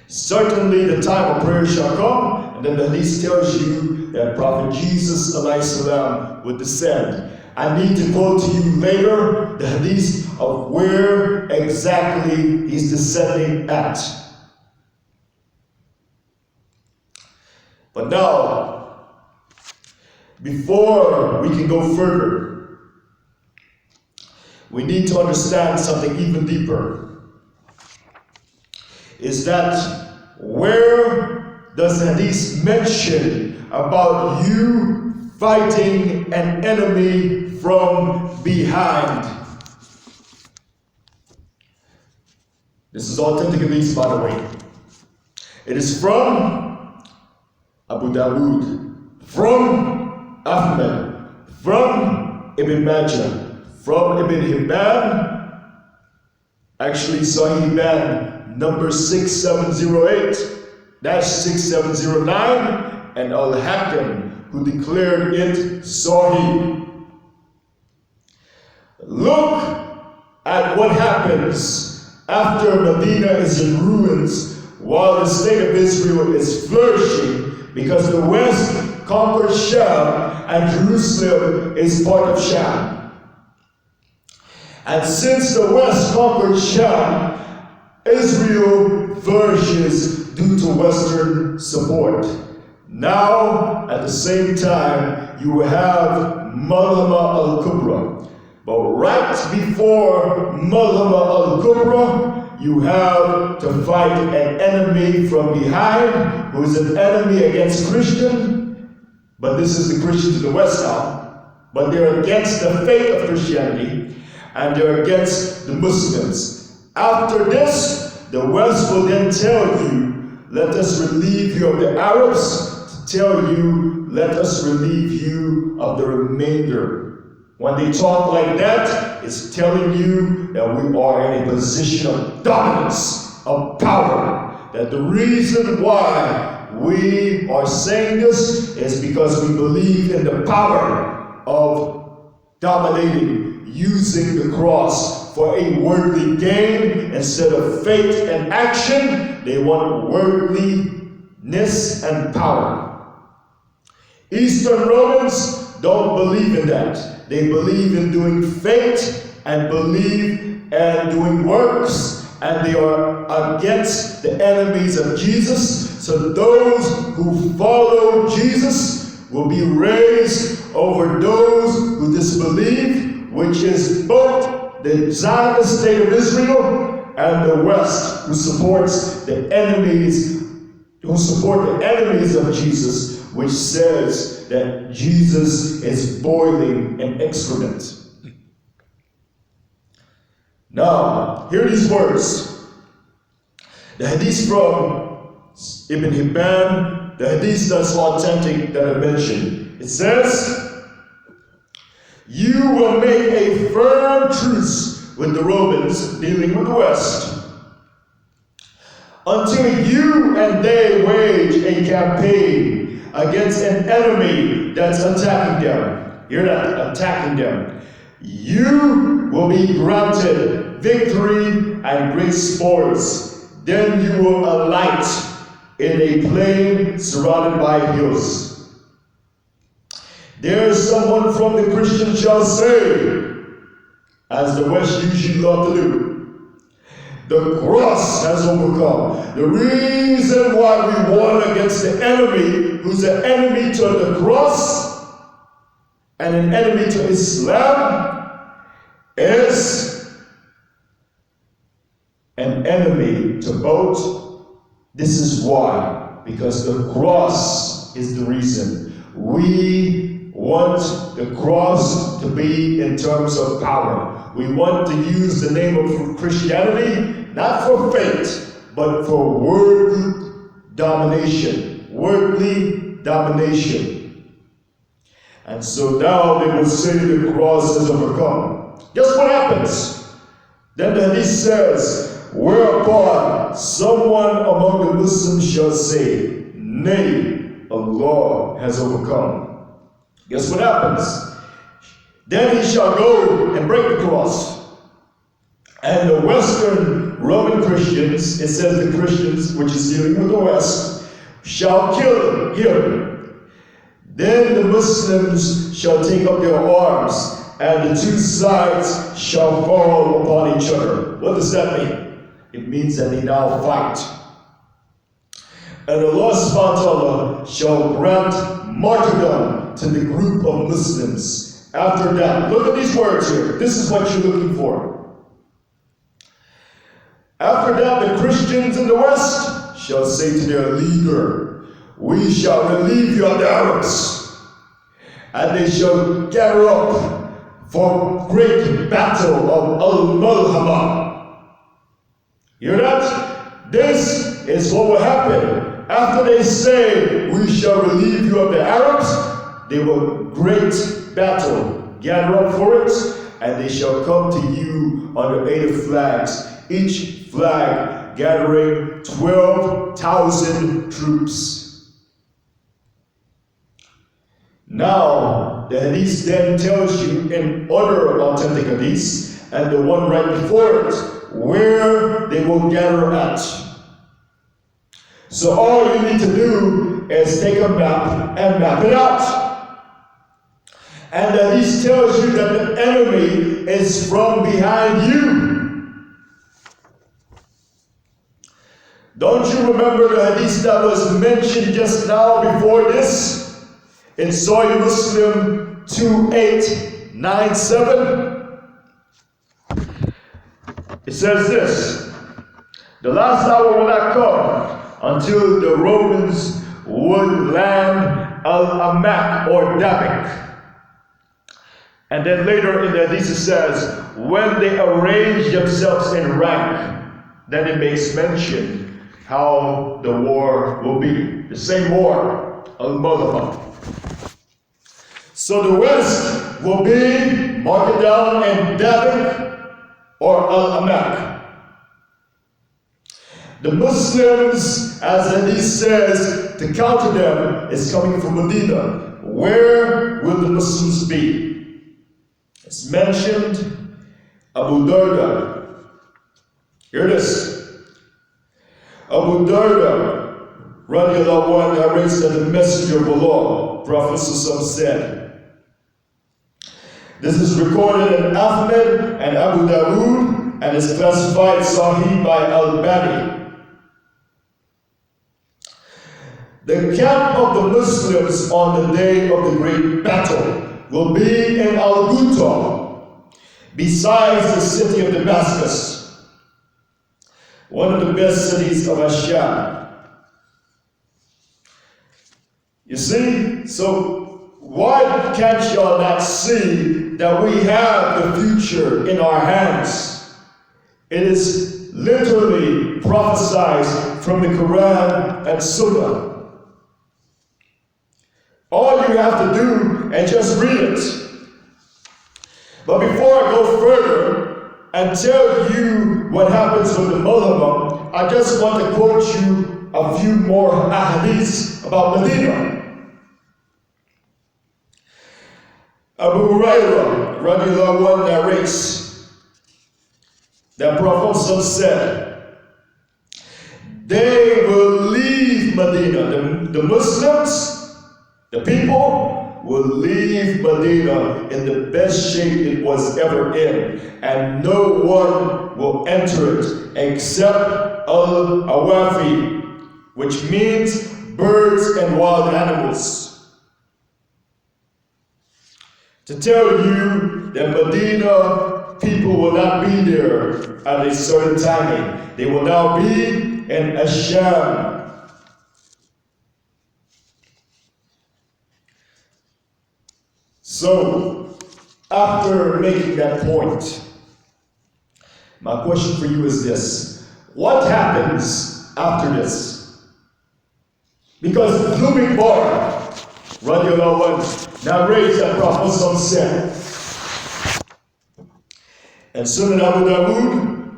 Certainly the time of prayer shall come, and then the hadith tells you that Prophet Jesus Alahisalam would descend. I need to go to you later, the hadith of where exactly he's descending at. But now, before we can go further, we need to understand something even deeper. Is that where does the hadith mention about you fighting an enemy from behind? This is authentic hadith, by the way. It is from Abu Dawood, from Ahmed, from Ibn Majah, from Ibn Hibban, actually Sahih Ibn number 6708-6709, and Al-Hakim, who declared it Sahih. Look at what happens after Medina is in ruins while the state of Israel is flourishing, because the West conquered Sham and Jerusalem is part of Sham. And since the West conquered Sham, Israel flourishes due to Western support. Now, at the same time, you have Malhama al-Kubra. But right before Malhama al-Kubra, you have to fight an enemy from behind, who is an enemy against Christian, but this is the Christians in the West now, but they're against the faith of Christianity, and they're against the Muslims. After this, the West will then tell you, let us relieve you of the Arabs, to tell you, let us relieve you of the remainder. When they talk like that, it's telling you that we are in a position of dominance, of power. That the reason why we are saying this is because we believe in the power of dominating, using the cross for a worldly gain instead of faith and action. They want worldliness and power. Eastern Romans don't believe in that. They believe in doing faith and believe and doing works, and they are against the enemies of Jesus. So those who follow Jesus will be raised over those who disbelieve, which is both the Zionist state of Israel and the West, who supports the enemies, who support the enemies of Jesus, which says that Jesus is boiling in excrement. Now, hear these words. The hadith from Ibn Hibban, the hadith that's authentic that I mentioned. It says, you will make a firm truce with the Romans dealing with the West, until you and they wage a campaign against an enemy that's attacking them. You're not attacking them. You will be granted victory and great spoils. Then you will alight in a plain surrounded by hills. There someone from the Christian shall say, as the West usually love to do, the cross has overcome. The reason why we won against the enemy, who's an enemy to the cross and an enemy to Islam, is an enemy to both. This is why, because the cross is the reason. We want the cross to be in terms of power. We want to use the name of Christianity, not for faith, but for worldly domination. Worldly domination. And so now they will say the cross is overcome. Guess what happens? Then the hadith says, whereupon someone among the Muslims shall say, nay, Allah has overcome. Guess what happens? Then he shall go and break the cross. And the Western Roman Christians, it says the Christians, which is dealing with the West, shall kill him. Then the Muslims shall take up their arms, and the two sides shall fall upon each other. What does that mean? It means that they now fight. And Allah subhanahu wa ta'ala shall grant martyrdom to the group of Muslims. After that, look at these words here. This is what you're looking for. After that, the Christians in the West shall say to their leader, we shall relieve you of the Arabs. And they shall gather up for great battle of Al-Malhama. Hear that? This is what will happen. After they say, we shall relieve you of the Arabs, they will great battle, gather up for it, and they shall come to you under 8 flags, each flag gathering 12,000 troops. Now, the hadith then tells you in other authentic hadiths, and the one right before it, where they will gather at. So all you need to do is take a map and map it out. And the hadith tells you that the enemy is from behind you. Don't you remember the hadith that was mentioned just now before this? In Sahih Muslim 2897. It says this, the last hour will not come until the Romans would land Al-Amak or Dabik. And then later in the hadith it says, when they arrange themselves in rank, then it makes mention how the war will be. The same war, Al-Malhama. So the West will be marked down in Dabik or Al-Amak. The Muslims, as the hadith says, to counter them is coming from Medina. Where will the Muslims be? It's mentioned Abu Darda. Hear this. Abu Darda, radiallahu anhu, narrates that the Messenger of Allah, Prophet said, this is recorded in Ahmed and Abu Dawood and is classified Sahih by Al-Bani. The camp of the Muslims on the day of the great battle will be in Al-Ghouta, besides the city of Damascus, one of the best cities of Sham. You see, so why can't y'all not see that we have the future in our hands? It is literally prophesied from the Quran and Sunnah. All you have to do is just read it. But before I go further and tell you what happens with the Malhama, I just want to quote you a few more ahadiths about Medina. Abu Hurairah radiallahu anhu narrates that Prophet said, they will leave leave Medina. The Muslims, the people, will leave Medina in the best shape it was ever in, and no one will enter it except al-awafi, which means birds and wild animals. To tell you that Medina people will not be there at a certain timing. They will now be in Sham. So, after making that point, my question for you is this: what happens after this? Because Lumbik Bar, radiallahu anhu, narrates that Prophet said, and Sunnah Abu Dawood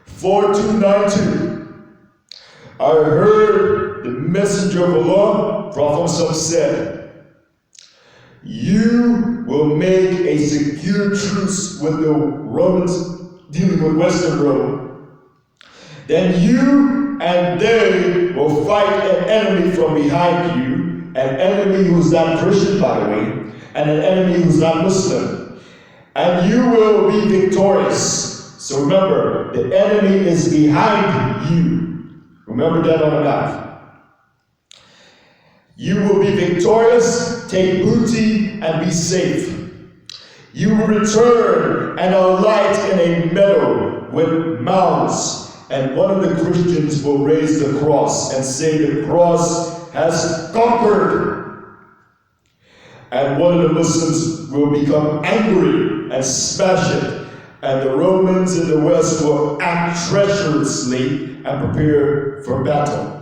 4292, I heard the Messenger of Allah, Prophet said, you will make a secure truce with the Romans dealing with Western Rome. Then you and they will fight an enemy from behind you, an enemy who's not Christian, by the way, and an enemy who's not Muslim. And you will be victorious. So remember, the enemy is behind you. Remember that on the map. You will be victorious, take booty, and be safe. You will return and alight in a meadow with mounds, and one of the Christians will raise the cross and say the cross has conquered. And one of the Muslims will become angry and smash it, and the Romans in the west will act treacherously and prepare for battle.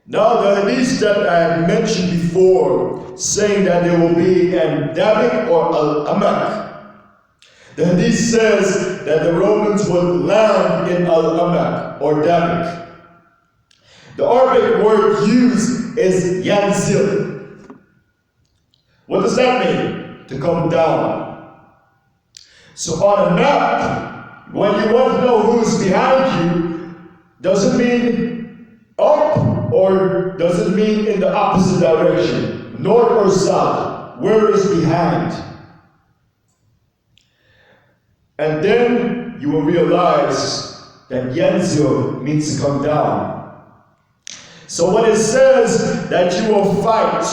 Now the hadith that I had mentioned before, saying that there will be an Dabiq or al-Amak. The hadith says that the Romans would land in al-Amak or Dabiq. The Arabic word used is yanzil. What does that mean? To come down. So on a map, when you want to know who's behind you, does it mean up or does it mean in the opposite direction? North or south? Where is behind? And then you will realize that yanzil means to come down. So when it says that you will fight,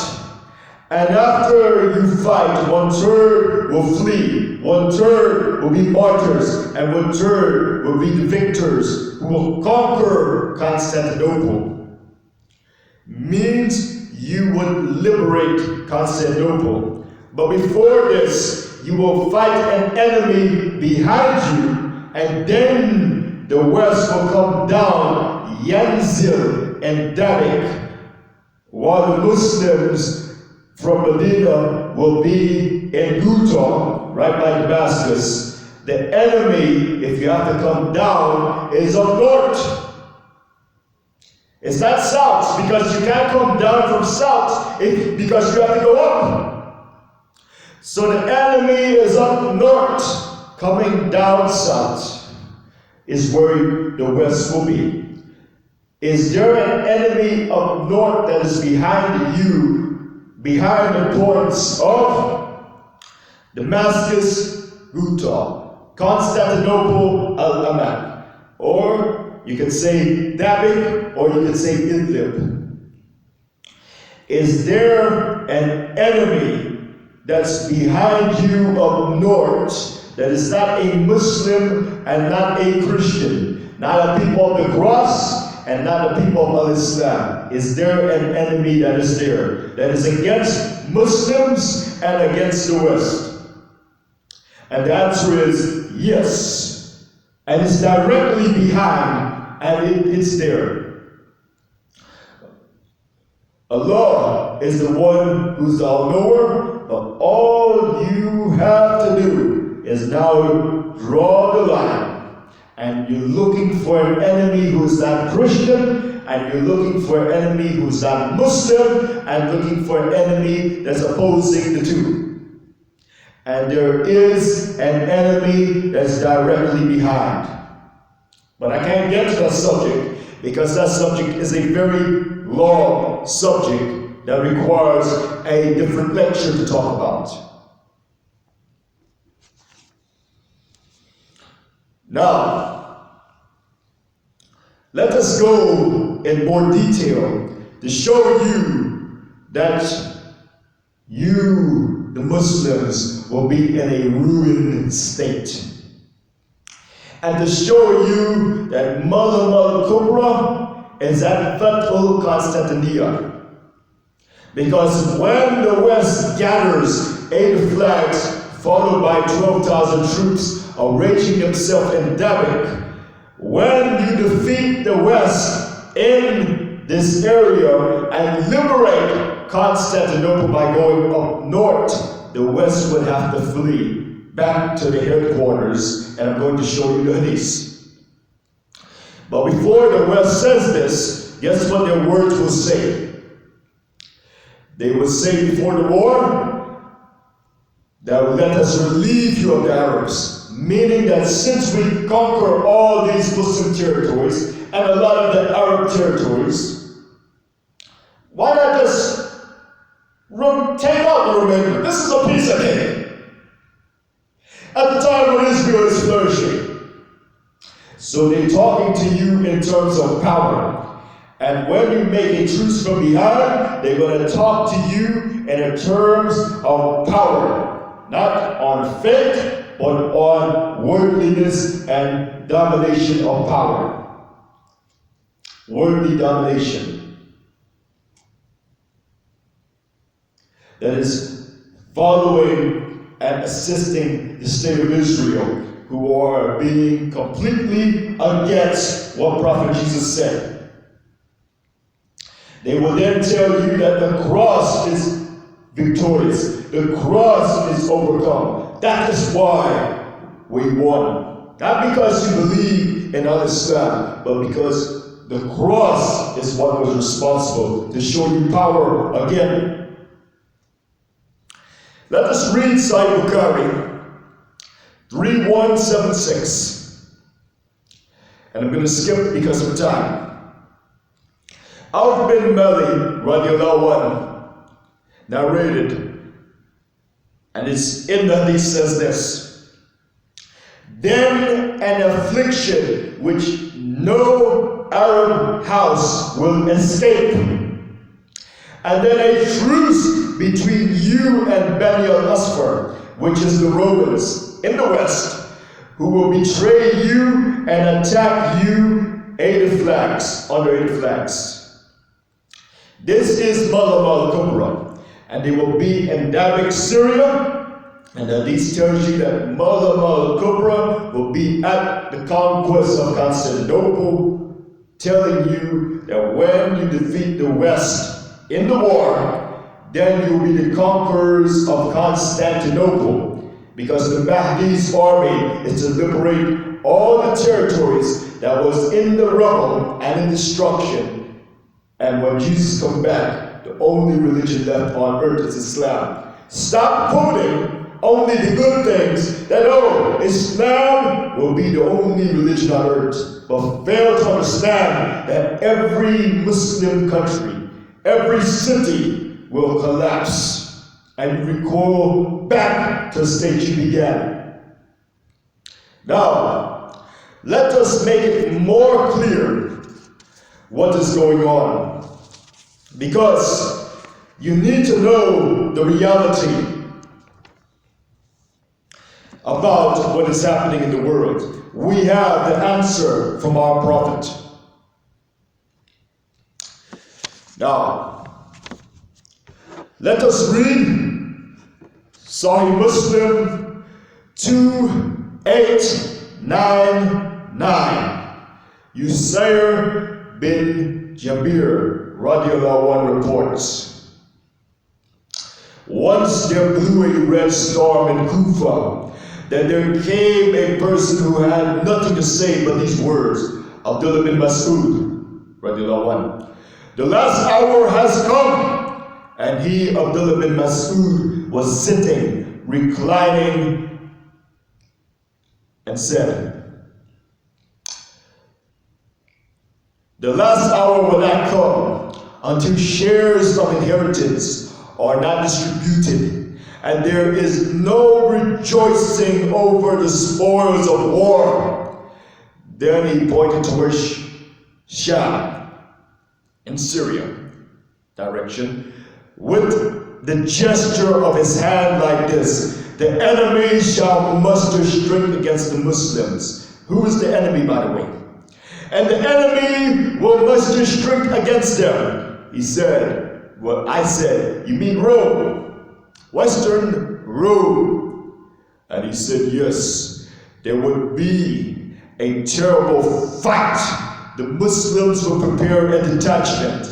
and after you fight, 1/3 will flee, 1/3 will be martyrs, and 1/3 will be the victors who will conquer Constantinople. Means you would liberate Constantinople. But before this, you will fight an enemy behind you, and then the West will come down, Yanzil and Dabiq, while the Muslims from Medina will be in Ghouta, right by Damascus. The enemy, if you have to come down, is up north. It's not south, because you can't come down from south because you have to go up. So the enemy is up north, coming down south is where the West will be. Is there an enemy up north that is behind you, behind the ports of Damascus, Ghouta, Constantinople, Al-Aman? Or you can say Dabiq, or you can say Idlib. Is there an enemy that's behind you up north that is not a Muslim and not a Christian, not a people of the cross and not the people of Al-Islam? Is there an enemy that is there, that is against Muslims and against the West? And the answer is yes. And it's directly behind, and it's there. Allah is the one who's the all-knower, but all you have to do is now draw the line. And you're looking for an enemy who's not Christian, and you're looking for an enemy who's not Muslim, and looking for an enemy that's opposing the two. And there is an enemy that's directly behind. But I can't get to that subject because that subject is a very long subject that requires a different lecture to talk about. Now, let us go in more detail to show you that you, the Muslims, will be in a ruined state. And to show you that Mathnat al-Kubra is at Fatul Constantinople. Because when the West gathers 8 flags, followed by 12,000 troops, arranging themselves in Dabiq, when you defeat the West in this area and liberate Constantinople by going up north, the West would have to flee back to the headquarters, and I'm going to show you the hadith. But before the West says this, guess what their words will say? They will say before the war, that let us relieve you of the Arabs, meaning that since we conquer all these Muslim territories and a lot of the Arab territories, why not just take out the remainder? This is a piece of cake. At the time when Israel is flourishing. So they're talking to you in terms of power. And when you make a truce from behind, they're going to talk to you in terms of power. Not on faith, but on worldliness and domination of power. Worldly domination. That is following and assisting the state of Israel, who are being completely against what Prophet Jesus said. They will then tell you that the cross is victorious. The cross is overcome. That is why we won. Not because you believe in Alahisalam, but because the cross is what was responsible to show you power again. Let us read Sahih Bukhari 3176. And I'm going to skip because of time. Auf bin Mali radiallahu anhu narrated, and it's in the hadith says this: then an affliction which no Arab house will escape, and then a truce between you and Bani al-Asfar, which is the Romans in the West, who will betray you and attack you 8 flags, under 8 flags. This is Mathnat al-Kubra, and they will be in Dabiq, Syria, and the hadith tells you that Mathnat al-Kubra will be at the conquest of Constantinople, telling you that when you defeat the West in the war, then you'll be the conquerors of Constantinople, because the Mahdi's army is to liberate all the territories that was in the rubble and in destruction. And when Jesus comes back, the only religion left on earth is Islam. Stop quoting only the good things, that Islam will be the only religion on earth, but fail to understand that every Muslim country, every city will collapse and recoil back to the state you began. Now, let us make it more clear what is going on, because you need to know the reality about what is happening in the world. We have the answer from our prophet. Now, let us read Sahih Muslim 2899. Usair bin Jabir radiallahu anhu reports, once there blew a red storm in Kufa, then there came a person who had nothing to say but these words, Abdullah bin Mas'ud radiallahu anhu, the last hour has come. And he, Abdullah bin Mas'ud, was sitting, reclining, and said, The last hour will not come until shares of inheritance are not distributed, and there is no rejoicing over the spoils of war. Then he pointed towards Sham in Syria direction with the gesture of his hand like this: the enemy shall muster strength against the Muslims. Who is the enemy, by the way? And the enemy will muster strength against them. He said, well, I said, you mean Rome, Western Rome. And he said, yes, there would be a terrible fight. The Muslims will prepare a detachment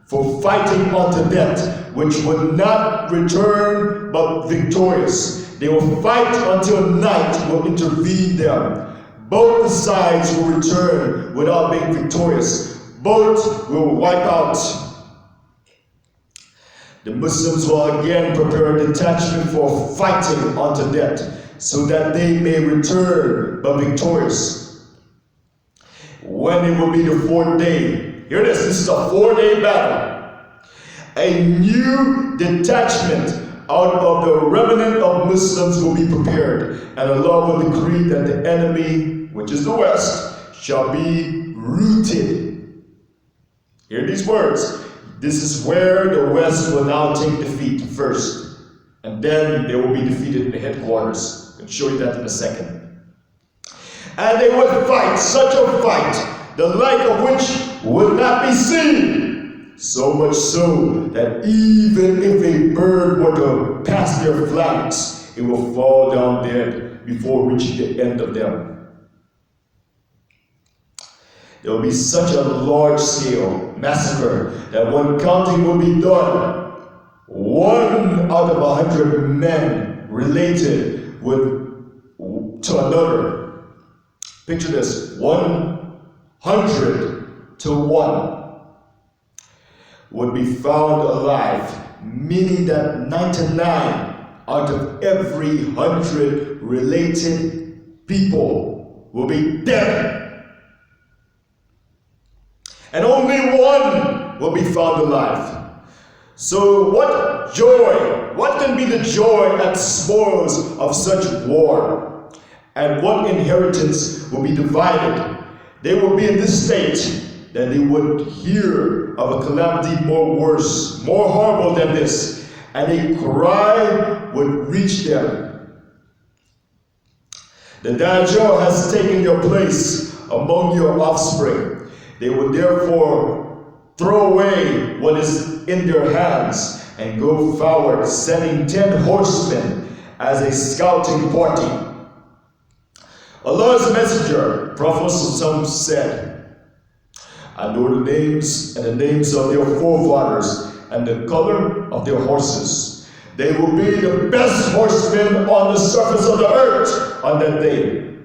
for fighting unto death, which would not return but victorious. They will fight until night will intervene them. Both sides will return without being victorious. Both will wipe out. The Muslims will again prepare a detachment for fighting unto death, so that they may return but victorious. When it will be the 4th day, hear this is a 4-day battle. A new detachment out of the remnant of Muslims will be prepared, and Allah will decree that the enemy, which is the West, shall be rooted. Hear these words. This is where the West will now take defeat first, and then they will be defeated in the headquarters. I'll show you that in a second. And they will fight such a fight, the like of which would not be seen. So much so that even if a bird were to pass their flanks, it will fall down dead before reaching the end of them. There will be such a large-scale massacre that when counting will be done, 1 out of 100 men related to another. Picture this, 100 to 1 would be found alive, meaning that 99 out of every 100 related people will be dead. And only 1 will be found alive. So what joy, what can be the joy at spoils of such war? And what inheritance will be divided? They will be in this state that they would hear of a calamity more worse, more horrible than this, and a cry would reach them. The Dajjal has taken your place among your offspring. They would therefore throw away what is in their hands and go forward, sending 10 horsemen as a scouting party. Allah's messenger, Prophet said, I know the names and the names of their forefathers and the color of their horses. They will be the best horsemen on the surface of the earth on that day,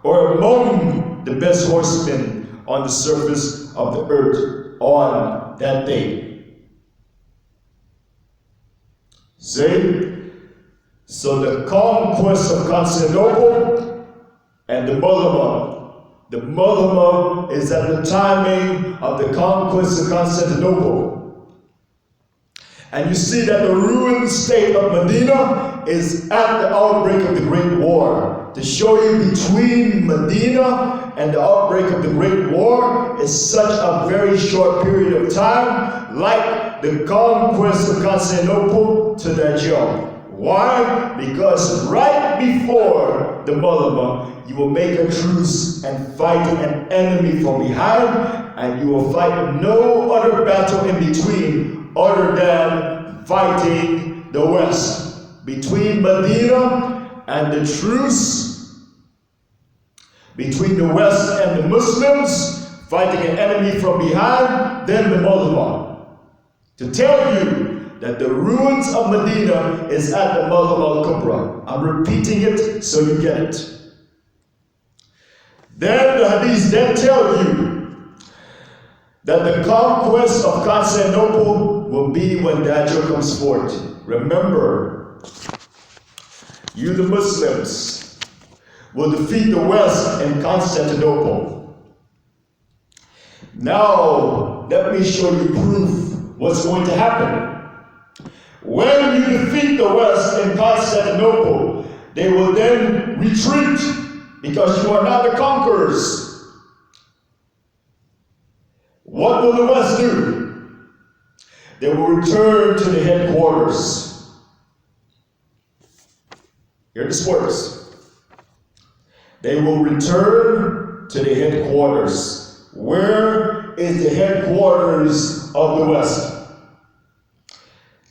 or among the best horsemen on the surface of the earth on that day. See? So the conquest of Constantinople and the Ummah. The Ummah is at the timing of the conquest of Constantinople. And you see that the ruined state of Medina is at the outbreak of the Great War. To show you between Medina and the outbreak of the Great War is such a very short period of time, like the conquest of Constantinople to Dajjal. Why? Because right before the Ummah, you will make a truce and fight an enemy from behind, and you will fight no other battle in between other than fighting the West. Between Medina and the truce, between the West and the Muslims, fighting an enemy from behind, then the Ummah. To tell you that the ruins of Medina is at the Maghrib al-Kubra. I'm repeating it so you get it. Then the hadiths then tell you that the conquest of Constantinople will be when Dajjal comes forth. Remember, you the Muslims will defeat the West in Constantinople. Now, let me show you proof what's going to happen. When you defeat the West in Constantinople, they will then retreat because you are not the conquerors. What will the West do? They will return to the headquarters. Here this works. They will return to the headquarters. Where is the headquarters of the West?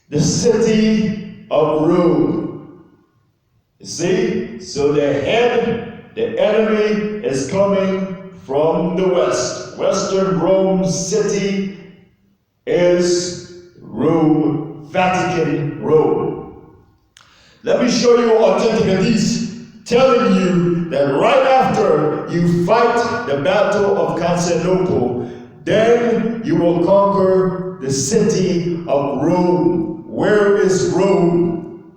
The city of Rome. You see? So the enemy is coming from the West. Western Rome city is Rome, Vatican Rome. Let me show you authentic hadith telling you that right after you fight the battle of Constantinople, then you will conquer the city of Rome. Where is Rome?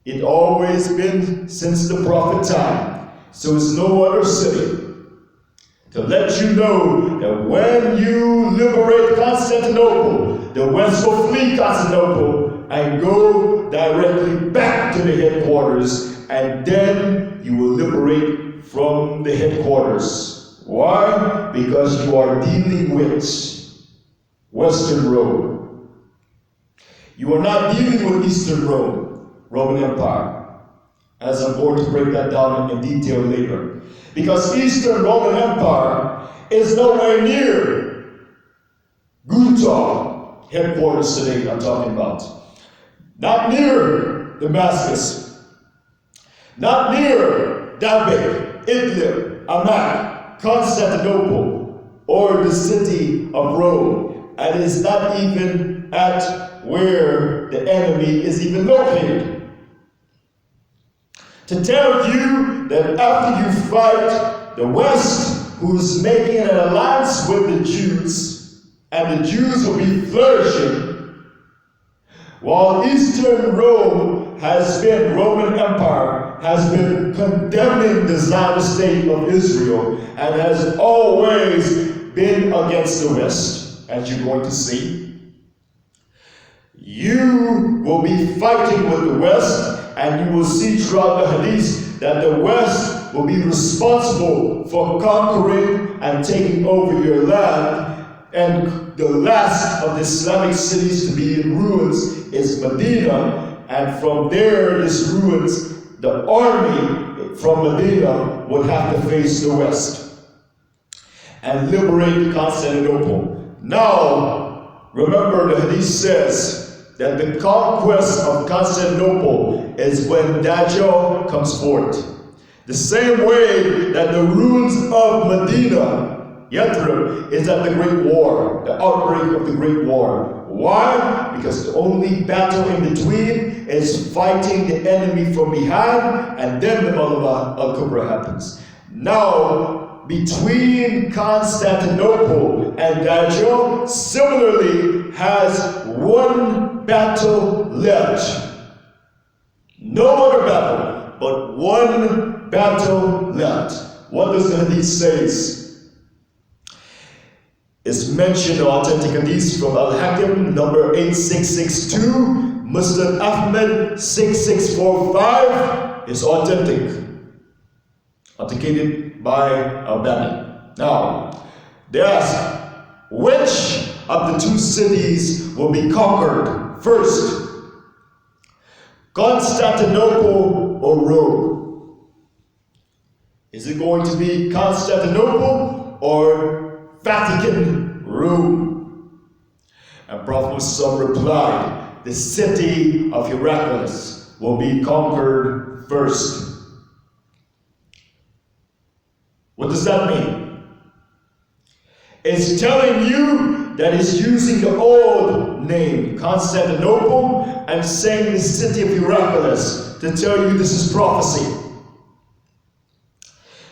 It always been since the prophet time. So it's no other city. To let you know that when you liberate Constantinople, the West will flee Constantinople and go directly back to the headquarters, and then you will liberate from the headquarters. Why? Because you are dealing with Western Rome. You are not dealing with Eastern Rome, Roman Empire, as I'm going to break that down in detail later. Because Eastern Roman Empire is nowhere near Ghouta, headquarters today I'm talking about. Not near Damascus. Not near Dabiq, Idlib, Amak, Constantinople, or the city of Rome. And it's not even at where the enemy is even located. To tell you that after you fight the West, who's making an alliance with the Jews, and the Jews will be flourishing, while Eastern Rome Roman Empire, has been condemning the Zionist state of Israel and has always been against the West, as you're going to see. You will be fighting with the West, and you will see throughout the hadith that the West will be responsible for conquering and taking over your land. And the last of the Islamic cities to be in ruins is Medina. And from there, these ruins, the army from Medina would have to face the West and liberate Constantinople. Now, remember the hadith says that the conquest of Constantinople is when Dajjal comes forth. The same way that the ruins of Medina, Yathrib, is at the Great War, the outbreak of the Great War. Why? Because the only battle in between is fighting the enemy from behind, and then the Malama al-Kubra happens. Now, between Constantinople and Dajjal, similarly has one battle left. No other battle, but one battle left. What does the hadith say? It's mentioned in authentic hadith from Al-Hakim, number 8662, Muslim Ahmed 6645, is authentic. Authenticated by Albani. Now, they ask, which of the two cities will be conquered first? Constantinople or Rome? Is it going to be Constantinople or Vatican Rome? And Prophet Muhammad replied, the city of Heraclius will be conquered first. What does that mean? It's telling you that it's using the old name, Constantinople, and saying the city of Heraclius to tell you this is prophecy.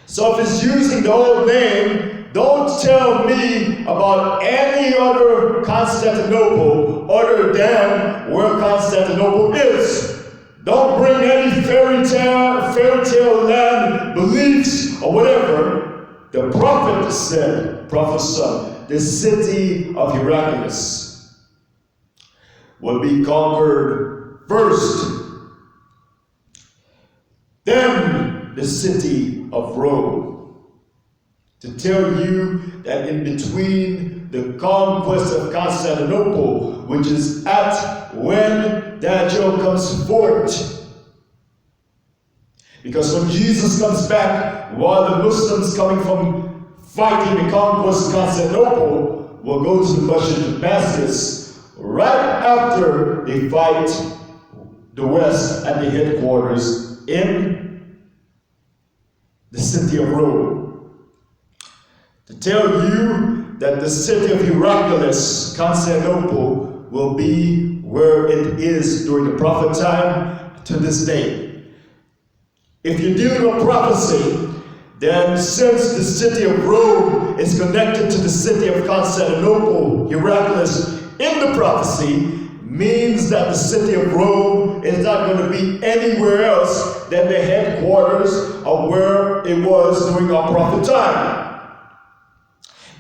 So if it's using the old name, don't tell me about any other Constantinople other than where Constantinople is. Don't bring any fairy tale land beliefs or whatever. The prophet said, Prophet son, the city of Heraclius will be conquered first. Then the city of Rome. To tell you that in between the conquest of Constantinople, which is at when Dajjal comes forth. Because when Jesus comes back, while the Muslims coming from fighting the conquest of Constantinople will go to the Masjid of Damascus, right after they fight the West at the headquarters in the city of Rome. To tell you that the city of Heraclius, Constantinople, will be where it is during the prophet time to this day. If you're dealing with prophecy, then since the city of Rome is connected to the city of Constantinople, Heraclius, in the prophecy, means that the city of Rome is not going to be anywhere else than the headquarters of where it was during our prophet time.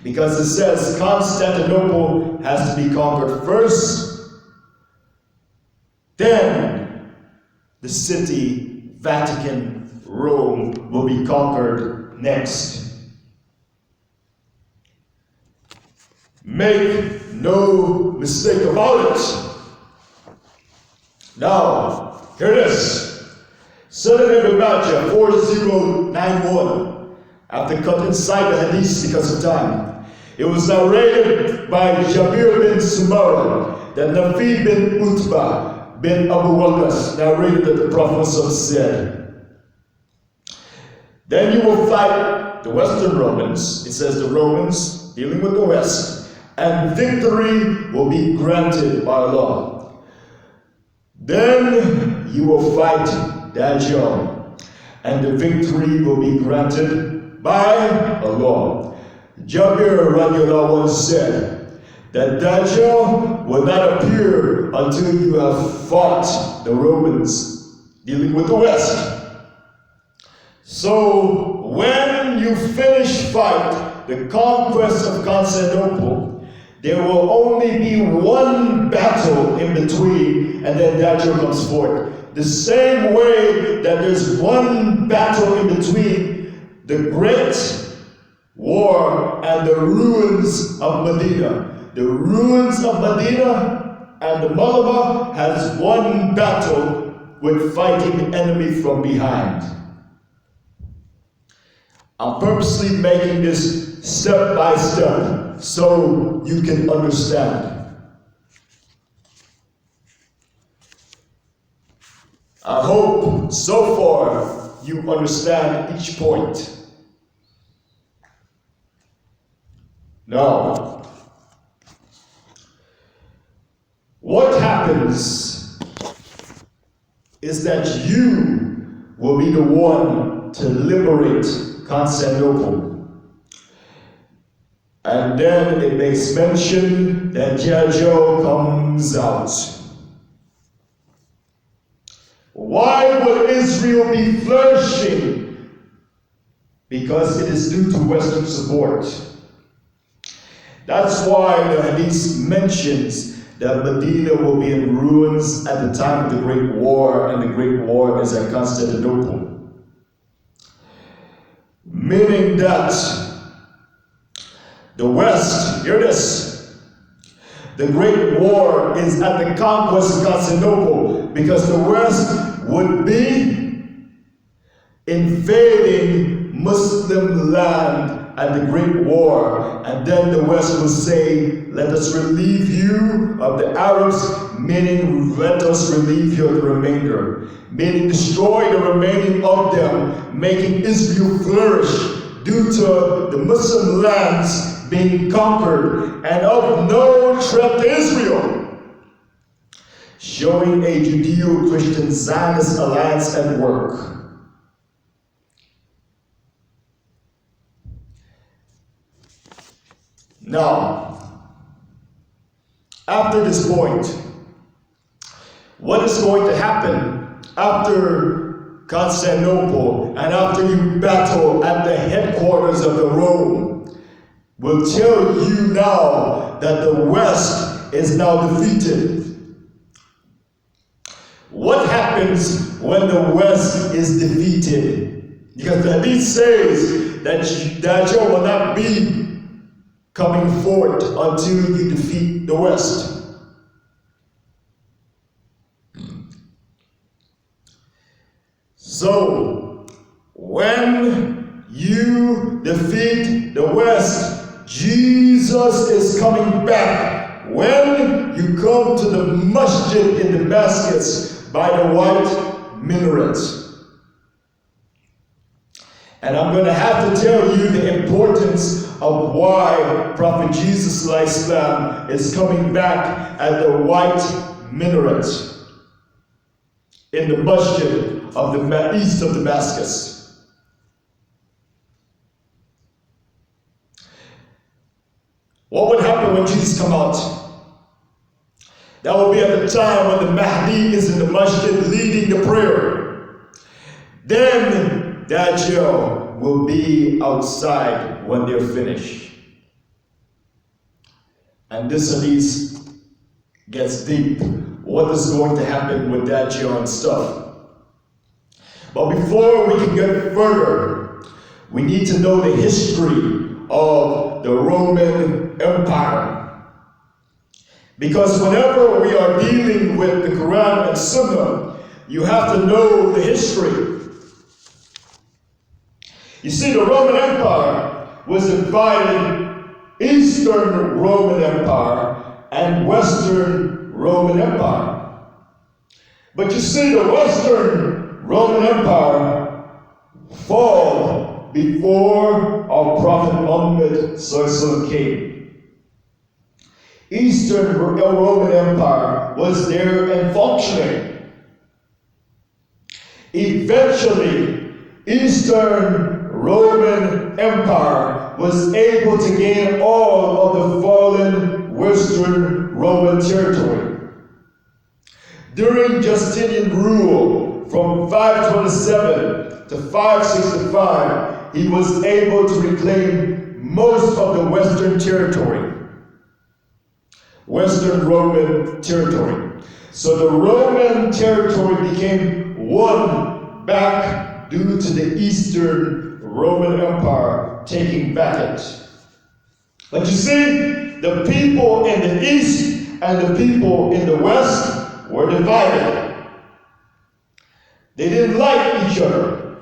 Because it says Constantinople has to be conquered first, then the city Vatican, Rome, will be conquered next. Make no mistake about it. Now, here it is. Sunnah ibn Majah 4091. I have to cut inside the hadith because of time. It was narrated by Jabir bin Sumara that Nafi bin Utbah bin Abu Waqas narrated that the Prophet said, then you will fight the Western Romans. It says the Romans dealing with the West, and victory will be granted by Allah. Then you will fight Dajjal, and the victory will be granted by Allah. Jabir radiallahu anhu said that Dajjal will not appear until you have fought the Romans dealing with the West. So when you finish fight the conquest of Constantinople, there will only be one battle in between, and then Dajjal comes forth. The same way that there's one battle in between the great war and the ruins of Medina. The ruins of Medina and the Malaba has one battle with fighting the enemy from behind. I'm purposely making this step by step so you can understand. I hope so far you understand each point. Now, what happens is that you will be the one to liberate Constantinople. And then it makes mention that Dajjal comes out. Why would Israel be flourishing? Because it is due to Western support. That's why the Hadith mentions that Medina will be in ruins at the time of the Great War, and the Great War is at Constantinople. Meaning that the West, hear this, the Great War is at the conquest of Constantinople, because the West would be invading Muslim land at the Great War, and then the West will say, let us relieve you of the Arabs, meaning let us relieve you of the remainder, meaning destroy the remaining of them, making Israel flourish due to the Muslim lands being conquered and of no threat to Israel, showing a Judeo-Christian Zionist alliance at work. Now, after this point, what is going to happen after Constantinople and after you battle at the headquarters of the Rome, will tell you now that the West is now defeated. What happens when the West is defeated? Because the Hadith says that Dajjal will not be coming forth until you defeat the West. So, when you defeat the West, Jesus is coming back. When you come to the masjid in Damascus by the white minaret. And I'm going to have to tell you the importance of why Prophet Jesus ﷺ is coming back at the white minaret in the masjid of the east of Damascus. What would happen when Jesus come out? That will be at the time when the Mahdi is in the masjid leading the prayer. Then Dajjal will be outside when they're finished. And this hadith gets deep. What is going to happen with Dajjal and stuff? But before we can get further, we need to know the history of the Roman Empire. Because whenever we are dealing with the Quran and Sunnah, you have to know the history. You see, the Roman Empire was divided Eastern Roman Empire and Western Roman Empire. But you see, the Western Roman Empire fall before our Prophet Muhammad came. Eastern Roman Empire was there and functioning. Eventually, Eastern Roman Empire was able to gain all of the fallen Western Roman territory. During Justinian rule from 527 to 565, he was able to reclaim most of the Western territory. Western Roman territory. So the Roman territory became one back due to the Eastern Roman Empire taking back it. But you see, the people in the East and the people in the West were divided. They didn't like each other.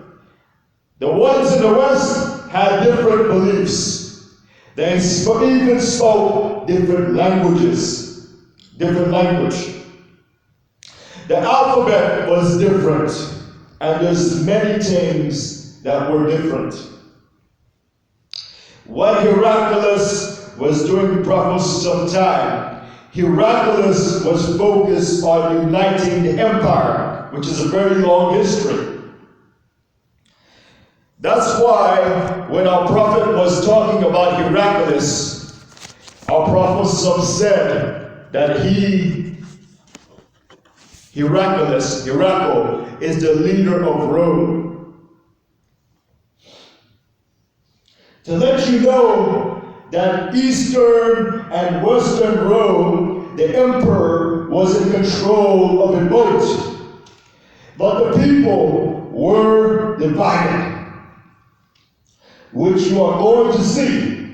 The ones in the West had different beliefs. They even spoke different languages, different language. The alphabet was different, and there's many things that were different. What Heraclius was doing for some time, Heraclius was focused on uniting the empire, which is a very long history. That's why when our Prophet was talking about Heraclius, our Prophet said that Herakle is the leader of Rome. To let you know that Eastern and Western Rome, the emperor was in control of it both. But the people were divided, which you are going to see.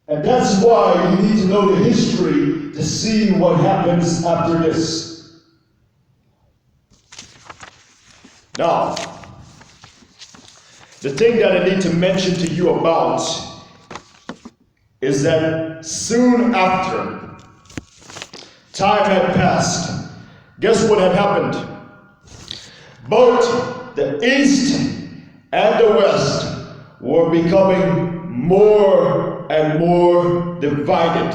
And that's why you need to know the history to see what happens after this. Now, the thing that I need to mention to you about is that soon after time had passed, guess what had happened? Both the East and the West were becoming more and more divided.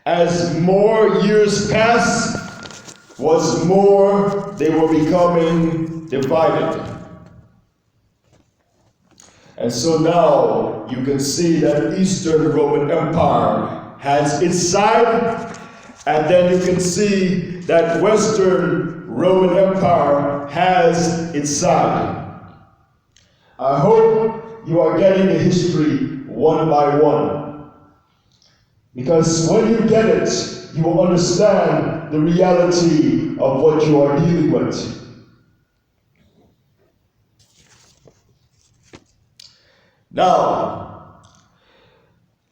As more years passed, they were becoming divided. And so now you can see that Eastern Roman Empire has its side, and then you can see that Western Roman Empire has its side. I hope you are getting the history one by one. Because when you get it, you will understand the reality of what you are dealing with. Now,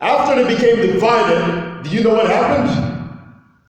after they became divided, do you know what happened?